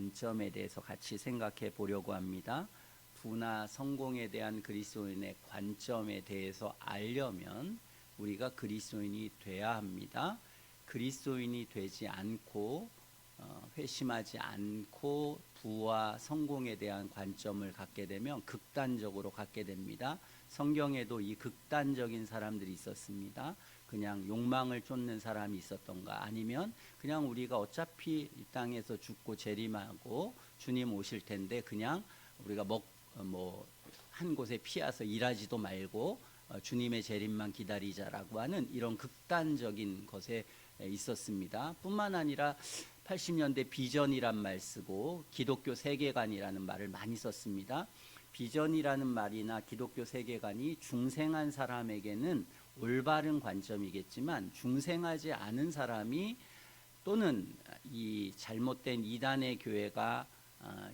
관점에 대해서 같이 생각해 보려고 합니다. 부나 성공에 대한 그리스도인의 관점에 대해서 알려면 우리가 그리스도인이 돼야 합니다. 그리스도인이 되지 않고 회심하지 않고 부와 성공에 대한 관점을 갖게 되면 극단적으로 갖게 됩니다. 성경에도 이 극단적인 사람들이 있었습니다. 그냥 욕망을 쫓는 사람이 있었던가, 아니면 그냥 우리가 어차피 이 땅에서 죽고 재림하고 주님 오실 텐데 그냥 우리가 한 곳에 피해서 일하지도 말고 주님의 재림만 기다리자라고 하는 이런 극단적인 것에 있었습니다. 뿐만 아니라 80년대 비전이란 말 쓰고 기독교 세계관이라는 말을 많이 썼습니다. 비전이라는 말이나 기독교 세계관이 중생한 사람에게는 올바른 관점이겠지만, 중생하지 않은 사람이 또는 이 잘못된 이단의 교회가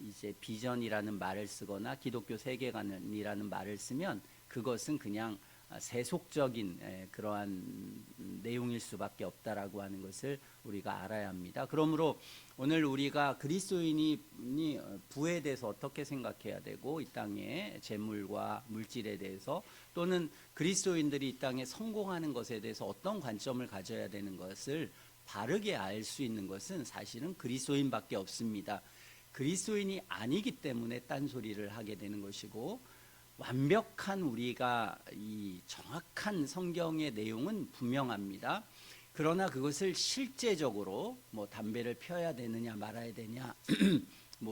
이제 비전이라는 말을 쓰거나 기독교 세계관이라는 말을 쓰면 그것은 그냥 세속적인 그러한 내용일 수밖에 없다라고 하는 것을 우리가 알아야 합니다. 그러므로 오늘 우리가 그리스도인이 부에 대해서 어떻게 생각해야 되고, 이 땅의 재물과 물질에 대해서, 또는 그리스도인들이 이 땅에 성공하는 것에 대해서 어떤 관점을 가져야 되는 것을 바르게 알 수 있는 것은 사실은 그리스도인밖에 없습니다. 그리스도인이 아니기 때문에 딴소리를 하게 되는 것이고, 완벽한 우리가 이 정확한 성경의 내용은 분명합니다. 그러나 그것을 실제적으로 담배를 피워야 되느냐 말아야 되냐,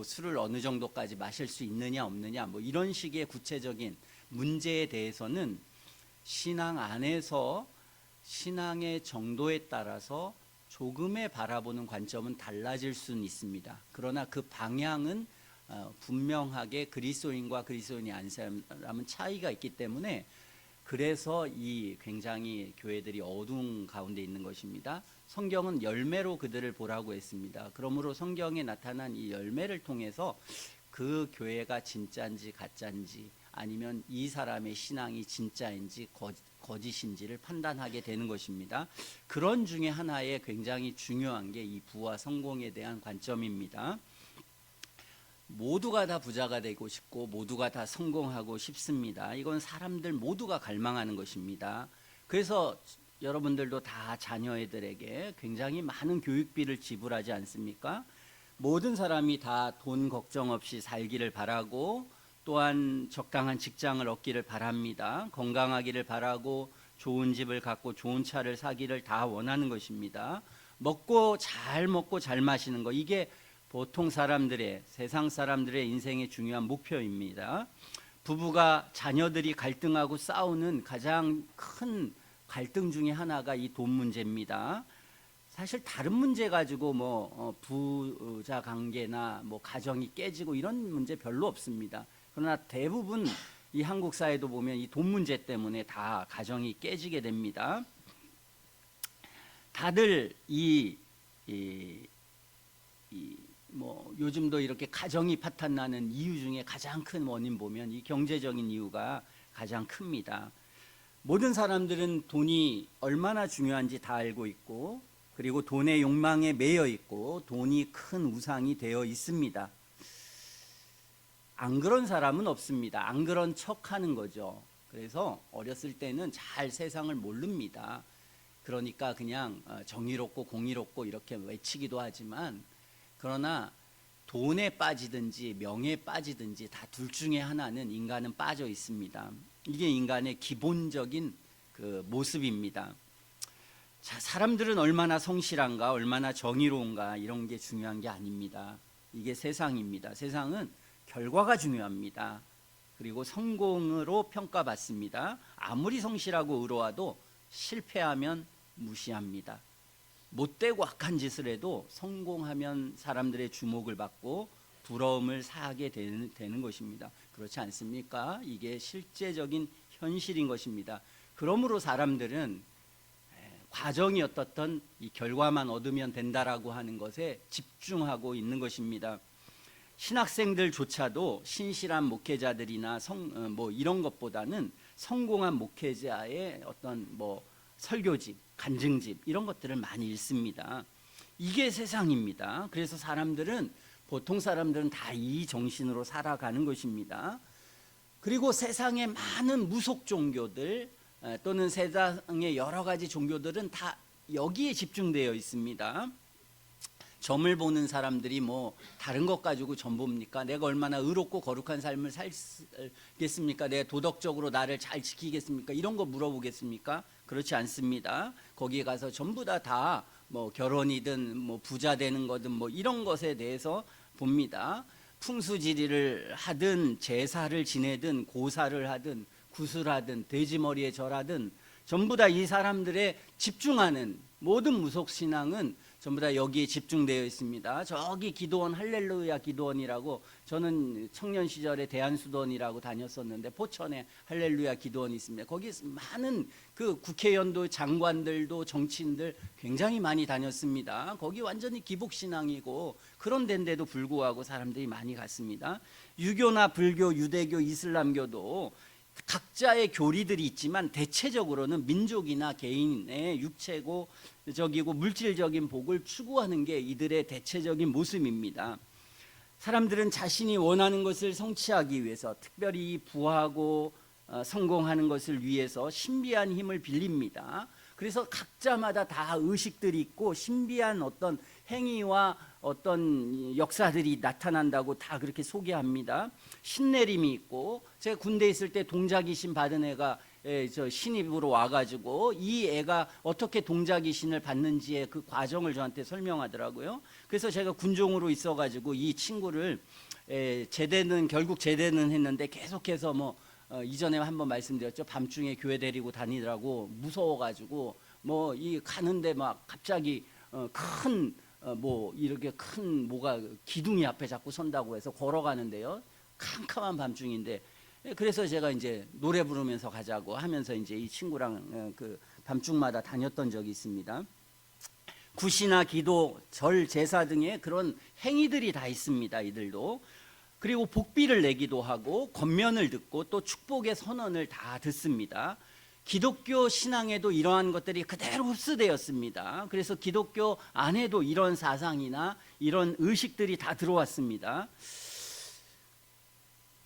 술을 어느 정도까지 마실 수 있느냐 없느냐, 이런 식의 구체적인 문제에 대해서는 신앙 안에서 신앙의 정도에 따라서 조금의 바라보는 관점은 달라질 수는 있습니다. 그러나 그 방향은 분명하게 그리스도인과 그리스도인이 아닌 사람은 차이가 있기 때문에, 그래서 이 굉장히 교회들이 어두운 가운데 있는 것입니다. 성경은 열매로 그들을 보라고 했습니다. 그러므로 성경에 나타난 이 열매를 통해서 그 교회가 진짜인지 가짜인지, 아니면 이 사람의 신앙이 진짜인지 거짓인지를 판단하게 되는 것입니다. 그런 중에 하나의 굉장히 중요한 게 이 부와 성공에 대한 관점입니다. 모두가 다 부자가 되고 싶고 모두가 다 성공하고 싶습니다. 이건 사람들 모두가 갈망하는 것입니다. 그래서 여러분들도 다 자녀애들에게 굉장히 많은 교육비를 지불하지 않습니까? 모든 사람이 다 돈 걱정 없이 살기를 바라고, 또한 적당한 직장을 얻기를 바랍니다. 건강하기를 바라고, 좋은 집을 갖고 좋은 차를 사기를 다 원하는 것입니다. 먹고 잘 마시는 거, 이게 보통 사람들의, 세상 사람들의 인생의 중요한 목표입니다. 부부가, 자녀들이 갈등하고 싸우는 가장 큰 갈등 중에 하나가 이 돈 문제입니다. 사실 다른 문제 가지고 부자 관계나 가정이 깨지고 이런 문제 별로 없습니다. 그러나 대부분 이 한국 사회도 보면 이 돈 문제 때문에 다 가정이 깨지게 됩니다. 다들 요즘도 이렇게 가정이 파탄나는 이유 중에 가장 큰 원인 보면 이 경제적인 이유가 가장 큽니다. 모든 사람들은 돈이 얼마나 중요한지 다 알고 있고, 그리고 돈의 욕망에 매여 있고, 돈이 큰 우상이 되어 있습니다. 안 그런 사람은 없습니다. 안 그런 척 하는 거죠. 그래서 어렸을 때는 잘 세상을 모릅니다. 그러니까 그냥 정의롭고 공의롭고 이렇게 외치기도 하지만, 그러나 돈에 빠지든지 명예에 빠지든지 다 둘 중에 하나는 인간은 빠져 있습니다. 이게 인간의 기본적인 그 모습입니다. 자, 사람들은 얼마나 성실한가, 얼마나 정의로운가, 이런 게 중요한 게 아닙니다. 이게 세상입니다. 세상은 결과가 중요합니다. 그리고 성공으로 평가받습니다. 아무리 성실하고 의로워도 실패하면 무시합니다. 못되고 악한 짓을 해도 성공하면 사람들의 주목을 받고 부러움을 사게 되는 것입니다. 그렇지 않습니까? 이게 실제적인 현실인 것입니다. 그러므로 사람들은 과정이 어떻든 이 결과만 얻으면 된다라고 하는 것에 집중하고 있는 것입니다. 신학생들조차도 신실한 목회자들이나 이런 것보다는 성공한 목회자의 어떤 설교집, 간증집, 이런 것들을 많이 읽습니다. 이게 세상입니다. 그래서 사람들은 보통 사람들은 다 이 정신으로 살아가는 것입니다. 그리고 세상의 많은 무속 종교들 또는 세상의 여러 가지 종교들은 다 여기에 집중되어 있습니다. 점을 보는 사람들이 뭐 다른 것 가지고 점 봅니까? 내가 얼마나 의롭고 거룩한 삶을 살겠습니까? 내가 도덕적으로 나를 잘 지키겠습니까? 이런 거 물어보겠습니까? 그렇지 않습니다. 거기에 가서 전부 다 뭐 결혼이든 뭐 부자 되는 거든 뭐 이런 것에 대해서 봅니다. 풍수지리를 하든 제사를 지내든 고사를 하든 구슬하든 돼지머리에 절하든 전부 다 이 사람들의 집중하는 모든 무속신앙은 전부 다 여기에 집중되어 있습니다. 저기 기도원 할렐루야 기도원이라고, 저는 청년 시절에 대한수도원이라고 다녔었는데 포천에 할렐루야 기도원이 있습니다. 거기 많은 그 국회의원도 장관들도 정치인들 굉장히 많이 다녔습니다. 거기 완전히 기복신앙이고 그런 데인데도 불구하고 사람들이 많이 갔습니다. 유교나 불교, 유대교, 이슬람교도 각자의 교리들이 있지만 대체적으로는 민족이나 개인의 육체고 적이고 물질적인 복을 추구하는 게 이들의 대체적인 모습입니다. 사람들은 자신이 원하는 것을 성취하기 위해서, 특별히 부하고 성공하는 것을 위해서 신비한 힘을 빌립니다. 그래서 각자마다 다 의식들이 있고 신비한 어떤 행위와 어떤 역사들이 나타난다고 다 그렇게 소개합니다. 신내림이 있고, 제가 군대에 있을 때 동자귀신 받은 애가 저 신입으로 와가지고 이 애가 어떻게 동자귀신을 받는지의 그 과정을 저한테 설명하더라고요. 그래서 제가 군종으로 있어가지고 이 친구를 결국 제대는 했는데 계속해서 뭐 이전에 한번 말씀드렸죠. 밤중에 교회 데리고 다니더라고. 무서워가지고 뭐 이 가는데 막 갑자기 뭐 이렇게 큰 뭐가 기둥이 앞에 자꾸 선다고 해서 걸어가는데요. 캄캄한 밤중인데, 그래서 제가 이제 노래 부르면서 가자고 하면서 이제 이 친구랑 그 밤중마다 다녔던 적이 있습니다. 굿이나 기도, 절, 제사 등의 그런 행위들이 다 있습니다. 이들도. 그리고 복비를 내기도 하고 권면을 듣고 또 축복의 선언을 다 듣습니다. 기독교 신앙에도 이러한 것들이 그대로 흡수되었습니다. 그래서 기독교 안에도 이런 사상이나 이런 의식들이 다 들어왔습니다.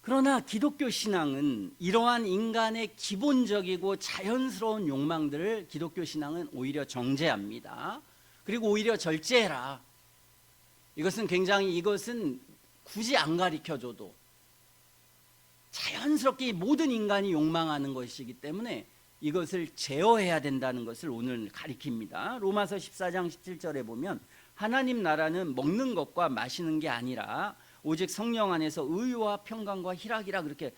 그러나 기독교 신앙은 이러한 인간의 기본적이고 자연스러운 욕망들을 기독교 신앙은 오히려 정죄합니다. 그리고 오히려 절제해라. 이것은 굳이 안 가르쳐줘도 자연스럽게 모든 인간이 욕망하는 것이기 때문에 이것을 제어해야 된다는 것을 오늘 가리킵니다. 로마서 14장 17절에 보면 하나님 나라는 먹는 것과 마시는 게 아니라 오직 성령 안에서 의와 평강과 희락이라 그렇게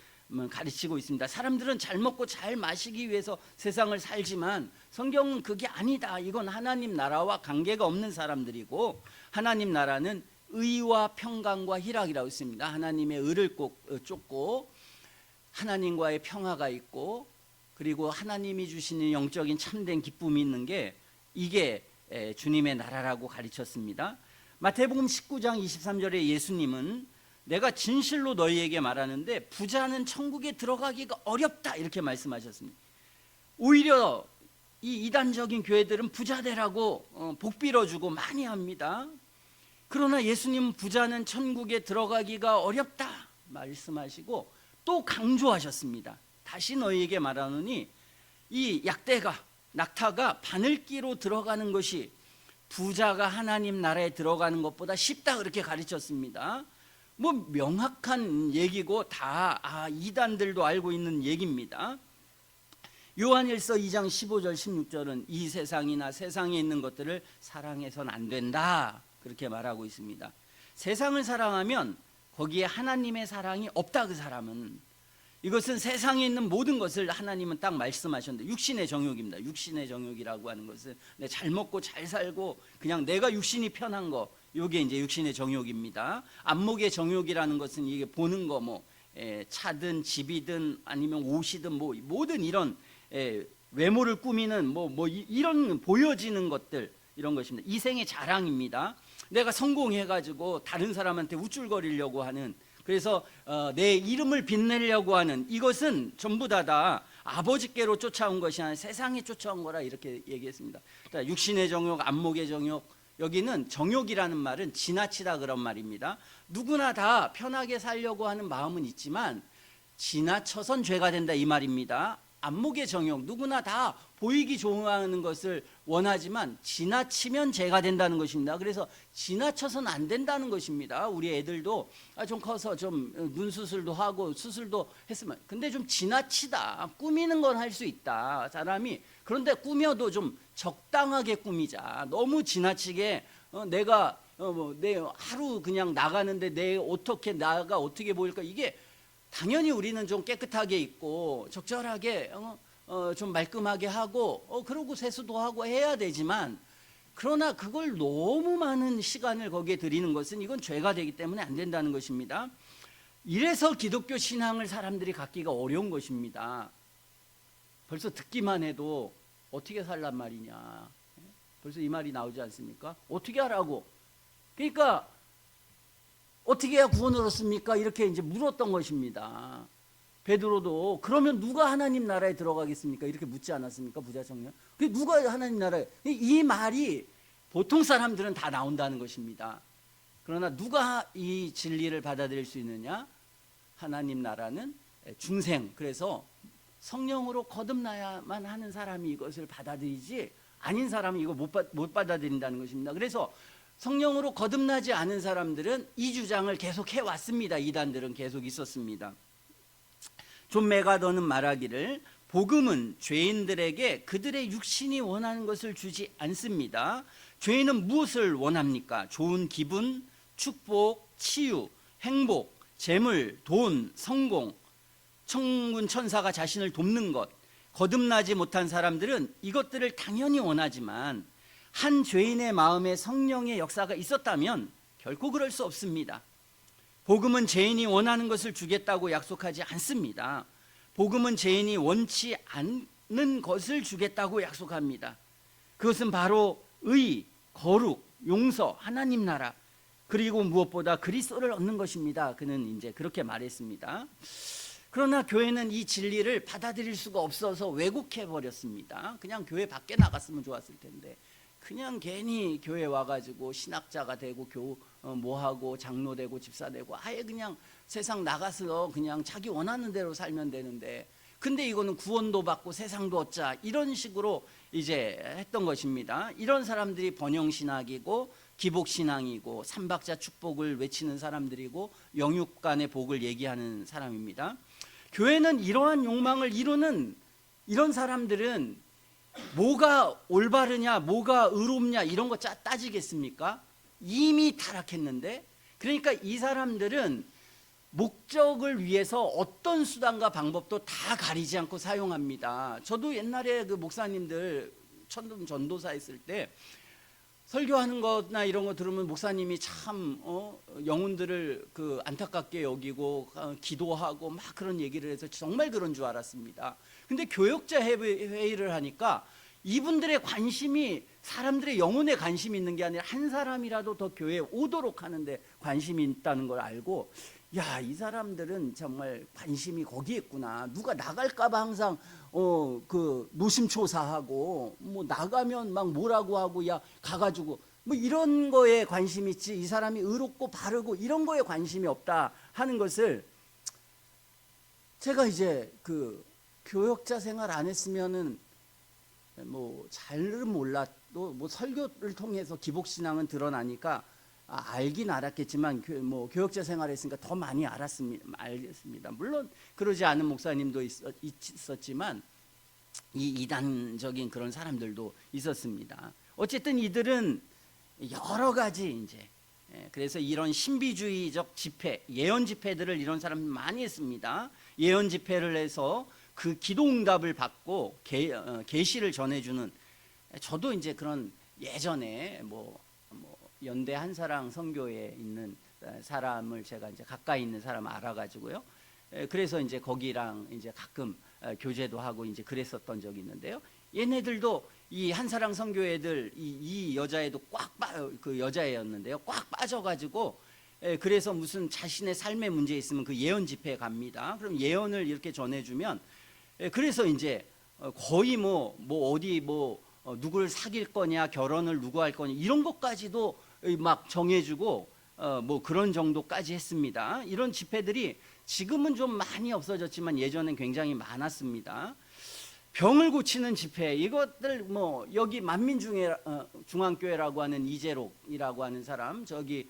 가르치고 있습니다. 사람들은 잘 먹고 잘 마시기 위해서 세상을 살지만 성경은 그게 아니다. 이건 하나님 나라와 관계가 없는 사람들이고, 하나님 나라는 의와 평강과 희락이라고 있습니다. 하나님의 의를 꼭 쫓고 하나님과의 평화가 있고, 그리고 하나님이 주시는 영적인 참된 기쁨이 있는 게 이게 주님의 나라라고 가르쳤습니다. 마태복음 19장 23절에 예수님은 내가 진실로 너희에게 말하는데 부자는 천국에 들어가기가 어렵다 이렇게 말씀하셨습니다. 오히려 이 이단적인 교회들은 부자 되라고 복 빌어주고 많이 합니다. 그러나 예수님은 부자는 천국에 들어가기가 어렵다 말씀하시고 또 강조하셨습니다. 다시 너희에게 말하노니 이 낙타가 바늘기로 들어가는 것이 부자가 하나님 나라에 들어가는 것보다 쉽다 그렇게 가르쳤습니다. 뭐 명확한 얘기고 다 이단들도 알고 있는 얘기입니다. 요한일서 2장 15절 16절은 이 세상이나 세상에 있는 것들을 사랑해서는 안 된다 그렇게 말하고 있습니다. 세상을 사랑하면 거기에 하나님의 사랑이 없다. 그 사람은, 이것은 세상에 있는 모든 것을 하나님은 딱 말씀하셨는데 육신의 정욕입니다. 육신의 정욕이라고 하는 것은 내가 잘 먹고 잘 살고 그냥 내가 육신이 편한 거, 이게 이제 육신의 정욕입니다. 안목의 정욕이라는 것은 이게 보는 거, 뭐 차든 집이든 아니면 옷이든 뭐 모든 이런 외모를 꾸미는 이런 보여지는 것들, 이런 것입니다. 이생의 자랑입니다. 내가 성공해가지고 다른 사람한테 우쭐거리려고 하는, 그래서 내 이름을 빛내려고 하는, 이것은 전부 다 아버지께로 쫓아온 것이 아니라 세상에 쫓아온 거라 이렇게 얘기했습니다. 그러니까 육신의 정욕, 안목의 정욕, 여기는 정욕이라는 말은 지나치다 그런 말입니다. 누구나 다 편하게 살려고 하는 마음은 있지만 지나쳐선 죄가 된다 이 말입니다. 안목의 정욕, 누구나 다 보이기 좋아하는 것을 원하지만 지나치면 죄가 된다는 것입니다. 그래서 지나쳐선 안 된다는 것입니다. 우리 애들도 좀 커서 좀 눈 수술도 하고 수술도 했으면, 근데 좀 지나치다, 꾸미는 건 할 수 있다 사람이. 그런데 꾸며도 좀 적당하게 꾸미자. 너무 지나치게 내가 내 하루 그냥 나가는데 내 어떻게 나가 어떻게 보일까, 이게 당연히 우리는 좀 깨끗하게 입고 적절하게 좀 말끔하게 하고 그러고 세수도 하고 해야 되지만, 그러나 그걸 너무 많은 시간을 거기에 들이는 것은 이건 죄가 되기 때문에 안 된다는 것입니다. 이래서 기독교 신앙을 사람들이 갖기가 어려운 것입니다. 벌써 듣기만 해도 어떻게 살란 말이냐, 벌써 이 말이 나오지 않습니까? 어떻게 하라고? 그러니까 어떻게 해야 구원을 얻습니까? 이렇게 이제 물었던 것입니다. 베드로도 그러면 누가 하나님 나라에 들어가겠습니까? 이렇게 묻지 않았습니까? 부자 청년. 누가 하나님 나라에, 이 말이 보통 사람들은 다 나온다는 것입니다. 그러나 누가 이 진리를 받아들일 수 있느냐? 하나님 나라는 중생, 그래서 성령으로 거듭나야만 하는 사람이 이것을 받아들이지 아닌 사람은 이거 못 받아들인다는 것입니다. 그래서 성령으로 거듭나지 않은 사람들은 이 주장을 계속 해왔습니다. 이단들은 계속 있었습니다. 존 메가더는 말하기를, 복음은 죄인들에게 그들의 육신이 원하는 것을 주지 않습니다. 죄인은 무엇을 원합니까? 좋은 기분, 축복, 치유, 행복, 재물, 돈, 성공, 천군 천사가 자신을 돕는 것. 거듭나지 못한 사람들은 이것들을 당연히 원하지만 한 죄인의 마음에 성령의 역사가 있었다면 결코 그럴 수 없습니다. 복음은 죄인이 원하는 것을 주겠다고 약속하지 않습니다. 복음은 죄인이 원치 않는 것을 주겠다고 약속합니다. 그것은 바로 의, 거룩, 용서, 하나님 나라, 그리고 무엇보다 그리스도를 얻는 것입니다. 그는 이제 그렇게 말했습니다. 그러나 교회는 이 진리를 받아들일 수가 없어서 왜곡해 버렸습니다. 그냥 교회 밖에 나갔으면 좋았을 텐데, 그냥 괜히 교회 와가지고 신학자가 되고 뭐하고 장로 되고 집사 되고 아예 그냥 세상 나가서 그냥 자기 원하는 대로 살면 되는데, 근데 이거는 구원도 받고 세상도 얻자, 이런 식으로 이제 했던 것입니다. 이런 사람들이 번영신학이고 기복신앙이고 삼박자 축복을 외치는 사람들이고 영육간의 복을 얘기하는 사람입니다. 교회는 이러한 욕망을 이루는 이런 사람들은 뭐가 올바르냐, 뭐가 의롭냐 이런 거 따지겠습니까? 이미 타락했는데. 그러니까 이 사람들은 목적을 위해서 어떤 수단과 방법도 다 가리지 않고 사용합니다. 저도 옛날에 그 목사님들 전도사 했을 때 설교하는 거나 이런 거 들으면 목사님이 참 영혼들을 그 안타깝게 여기고 기도하고 막 그런 얘기를 해서 정말 그런 줄 알았습니다. 근데 교역자 회의를 하니까 이분들의 관심이 사람들의 영혼에 관심이 있는 게 아니라 한 사람이라도 더 교회에 오도록 하는데 관심이 있다는 걸 알고, 야, 이 사람들은 정말 관심이 거기에 있구나. 누가 나갈까봐 항상 그 노심초사하고 뭐 나가면 막 뭐라고 하고, 야 가가지고 뭐 이런 거에 관심이 있지, 이 사람이 의롭고 바르고 이런 거에 관심이 없다 하는 것을 제가 이제 그 교역자 생활 안 했으면은 뭐 잘은 몰라도 뭐 설교를 통해서 기복신앙은 드러나니까 알긴 알았겠지만 뭐 교역자 생활했으니까 더 많이 알겠습니다. 물론 그러지 않은 목사님도 있었지만 이 이단적인 그런 사람들도 있었습니다. 어쨌든 이들은 여러 가지 이제 그래서 이런 신비주의적 집회, 예언 집회들을 이런 사람들 많이 했습니다. 예언 집회를 해서 그 기도 응답을 받고 계시를 전해주는, 저도 이제 그런 예전에 뭐 연대 한사랑 선교에 있는 사람을 제가 이제 가까이 있는 사람 알아가지고요. 그래서 이제 거기랑 이제 가끔 교제도 하고 이제 그랬었던 적이 있는데요. 얘네들도 이 한사랑 선교 애들 이 여자애도 그 여자애였는데요. 꽉 빠져가지고 그래서 무슨 자신의 삶의 문제 있으면 그 예언 집회에 갑니다. 그럼 예언을 이렇게 전해주면 그래서 이제 거의 뭐 어디 누굴 사귈 거냐, 결혼을 누구 할 거냐 이런 것까지도 막 정해주고 뭐 그런 정도까지 했습니다. 이런 집회들이 지금은 좀 많이 없어졌지만 예전엔 굉장히 많았습니다. 병을 고치는 집회, 이것들 뭐 여기 만민중회 중앙교회라고 하는 이재록이라고 하는 사람, 저기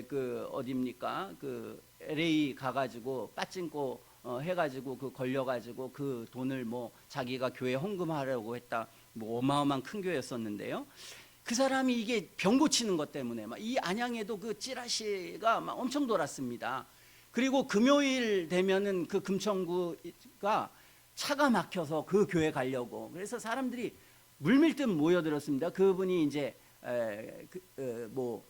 그 어딥니까, 그 LA 가가지고 빠찡코 해가지고 그 걸려가지고 그 돈을 뭐 자기가 교회 헌금하려고 했다, 뭐 어마어마한 큰 교회였었는데요. 그 사람이 이게 병 고치는 것 때문에 막 이 안양에도 그 찌라시가 막 엄청 돌았습니다. 그리고 금요일 되면은 그 금천구가 차가 막혀서 그 교회 가려고, 그래서 사람들이 물밀듯 모여들었습니다. 그분이 이제 뭐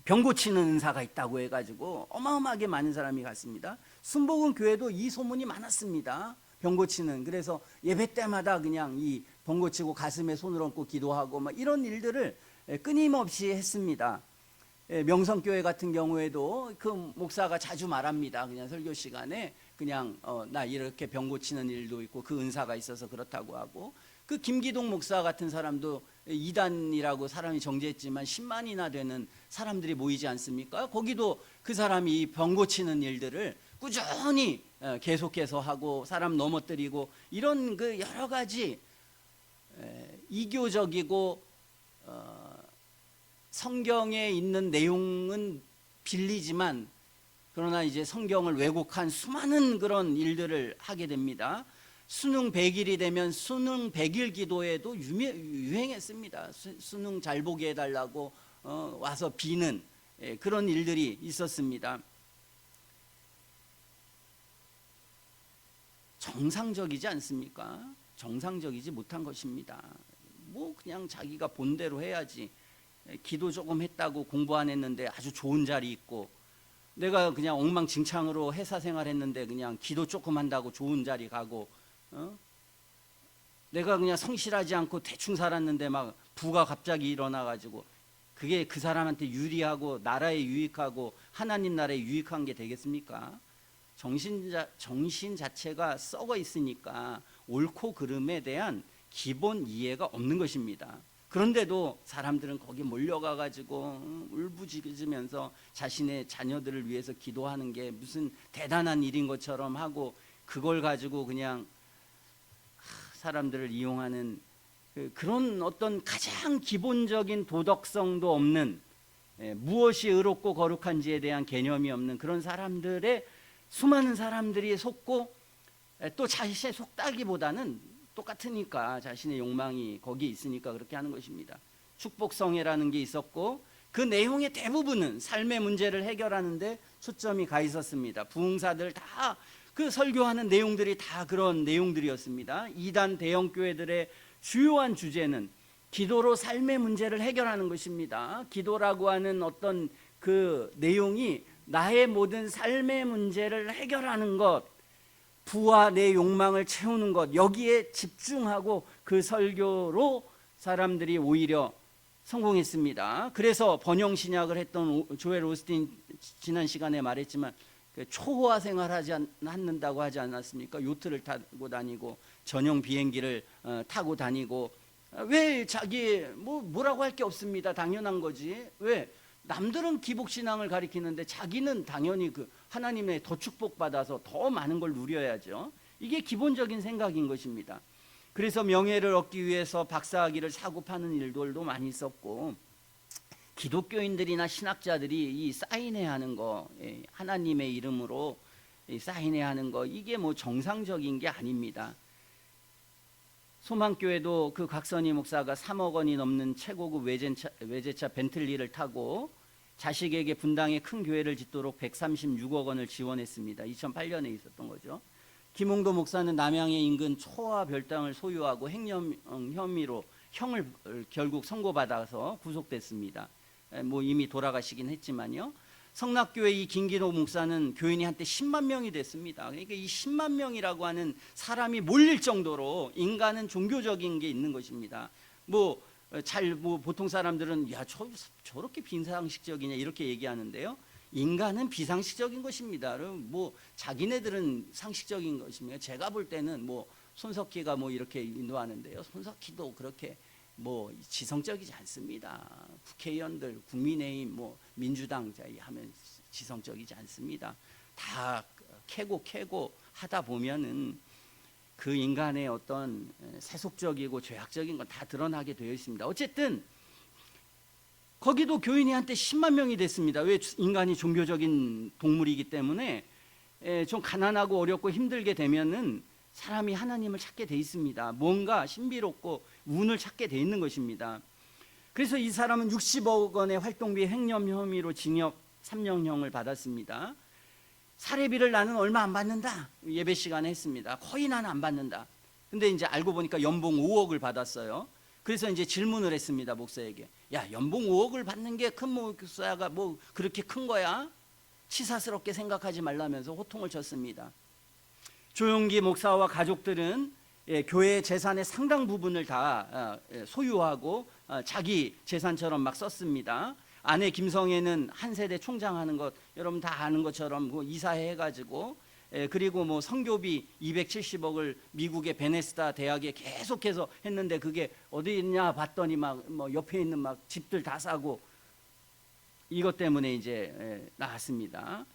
병 고치는 은사가 있다고 해가지고 어마어마하게 많은 사람이 갔습니다. 순복음 교회도 이 소문이 많았습니다. 병 고치는. 그래서 예배 때마다 그냥 이 병 고치고 가슴에 손을 얹고 기도하고 막 이런 일들을 끊임없이 했습니다. 명성교회 같은 경우에도 그 목사가 자주 말합니다. 그냥 설교 시간에 그냥 나 이렇게 병 고치는 일도 있고 그 은사가 있어서 그렇다고 하고, 그 김기동 목사 같은 사람도 이단이라고 사람이 정죄했지만 10만이나 되는 사람들이 모이지 않습니까? 거기도 그 사람이 병 고치는 일들을 꾸준히 계속해서 하고 사람 넘어뜨리고 이런 그 여러 가지 이교적이고 성경에 있는 내용은 빌리지만 그러나 이제 성경을 왜곡한 수많은 그런 일들을 하게 됩니다. 수능 100일이 되면 수능 100일 기도에도 유행했습니다. 수능 잘 보게 해달라고 와서 비는 그런 일들이 있었습니다. 정상적이지 않습니까? 정상적이지 못한 것입니다. 뭐 그냥 자기가 본대로 해야지. 기도 조금 했다고 공부 안 했는데 아주 좋은 자리 있고, 내가 그냥 엉망진창으로 회사 생활했는데 그냥 기도 조금 한다고 좋은 자리 가고, 내가 그냥 성실하지 않고 대충 살았는데 막 부가 갑자기 일어나가지고 그게 그 사람한테 유리하고 나라에 유익하고 하나님 나라에 유익한 게 되겠습니까? 정신 자체가 썩어 있으니까 옳고 그름에 대한 기본 이해가 없는 것입니다. 그런데도 사람들은 거기 몰려가가지고 울부짖으면서 자신의 자녀들을 위해서 기도하는 게 무슨 대단한 일인 것처럼 하고, 그걸 가지고 그냥 사람들을 이용하는 그런 어떤 가장 기본적인 도덕성도 없는, 무엇이 의롭고 거룩한지에 대한 개념이 없는 그런 사람들의 수많은 사람들이 속고, 또 자신의 속다기보다는 똑같으니까 자신의 욕망이 거기에 있으니까 그렇게 하는 것입니다. 축복성회라는 게 있었고 그 내용의 대부분은 삶의 문제를 해결하는데 초점이 가 있었습니다. 부흥사들 다 그 설교하는 내용들이 다 그런 내용들이었습니다. 이단 대형교회들의 주요한 주제는 기도로 삶의 문제를 해결하는 것입니다. 기도라고 하는 어떤 그 내용이 나의 모든 삶의 문제를 해결하는 것, 부와 내 욕망을 채우는 것, 여기에 집중하고 그 설교로 사람들이 오히려 성공했습니다. 그래서 번영신약을 했던 조엘 오스틴 지난 시간에 말했지만 초호화 생활하지 않는다고 하지 않았습니까? 요트를 타고 다니고 전용 비행기를 타고 다니고, 왜 자기 뭐라고 할 게 없습니다. 당연한 거지. 왜? 남들은 기복신앙을 가리키는데 자기는 당연히 그 하나님의 더 축복받아서 더 많은 걸 누려야죠. 이게 기본적인 생각인 것입니다. 그래서 명예를 얻기 위해서 박사학위를 사고 파는 일들도 많이 있었고, 기독교인들이나 신학자들이 이 사인회야 하는 거, 하나님의 이름으로 사인회야 하는 거, 이게 뭐 정상적인 게 아닙니다. 소망교회도 그 각선희 목사가 3억 원이 넘는 최고급 외제차 벤틀리를 타고 자식에게 분당에 큰 교회를 짓도록 136억 원을 지원했습니다. 2008년에 있었던 거죠. 김홍도 목사는 남양의 인근 초와 별당을 소유하고 횡령 혐의로 형을 결국 선고받아서 구속됐습니다. 뭐 이미 돌아가시긴 했지만요. 성락교회 이 김기도 목사는 교인이 한때 10만 명이 됐습니다. 그러니까 이 10만 명이라고 하는 사람이 몰릴 정도로 인간은 종교적인 게 있는 것입니다. 뭐 보통 사람들은 야 저렇게 비상식적이냐 이렇게 얘기하는데요. 인간은 비상식적인 것입니다. 뭐 자기네들은 상식적인 것입니다. 제가 볼 때는 뭐 손석희가 뭐 이렇게 인도하는데요. 손석희도 그렇게 뭐 지성적이지 않습니다. 국회의원들, 국민의힘, 뭐 민주당 하면 지성적이지 않습니다. 다 캐고 하다 보면은 그 인간의 어떤 세속적이고 죄악적인 건 다 드러나게 되어 있습니다. 어쨌든 거기도 교인이 한때 10만 명이 됐습니다. 왜? 인간이 종교적인 동물이기 때문에 좀 가난하고 어렵고 힘들게 되면은 사람이 하나님을 찾게 돼 있습니다. 뭔가 신비롭고 운을 찾게 돼 있는 것입니다. 그래서 이 사람은 60억 원의 활동비 횡령 혐의로 징역 3년형을 받았습니다. 사례비를 나는 얼마 안 받는다. 예배 시간에 했습니다. 거의 나는 안 받는다. 근데 이제 알고 보니까 연봉 5억을 받았어요. 그래서 이제 질문을 했습니다. 목사에게. 야, 연봉 5억을 받는 게 큰 목사가 뭐 그렇게 큰 거야? 치사스럽게 생각하지 말라면서 호통을 쳤습니다. 조용기 목사와 가족들은 교회 재산의 상당 부분을 다 소유하고 자기 재산처럼 막 썼습니다. 아내 김성애는 한 세대 총장하는 것 여러분 다 아는 것처럼 이사회 해가지고 그리고 뭐 선교비 270억을 미국의 베네스다 대학에 계속해서 했는데 그게 어디 있냐 봤더니 막 뭐 옆에 있는 막 집들 다 사고 이것 때문에 이제 나왔습니다.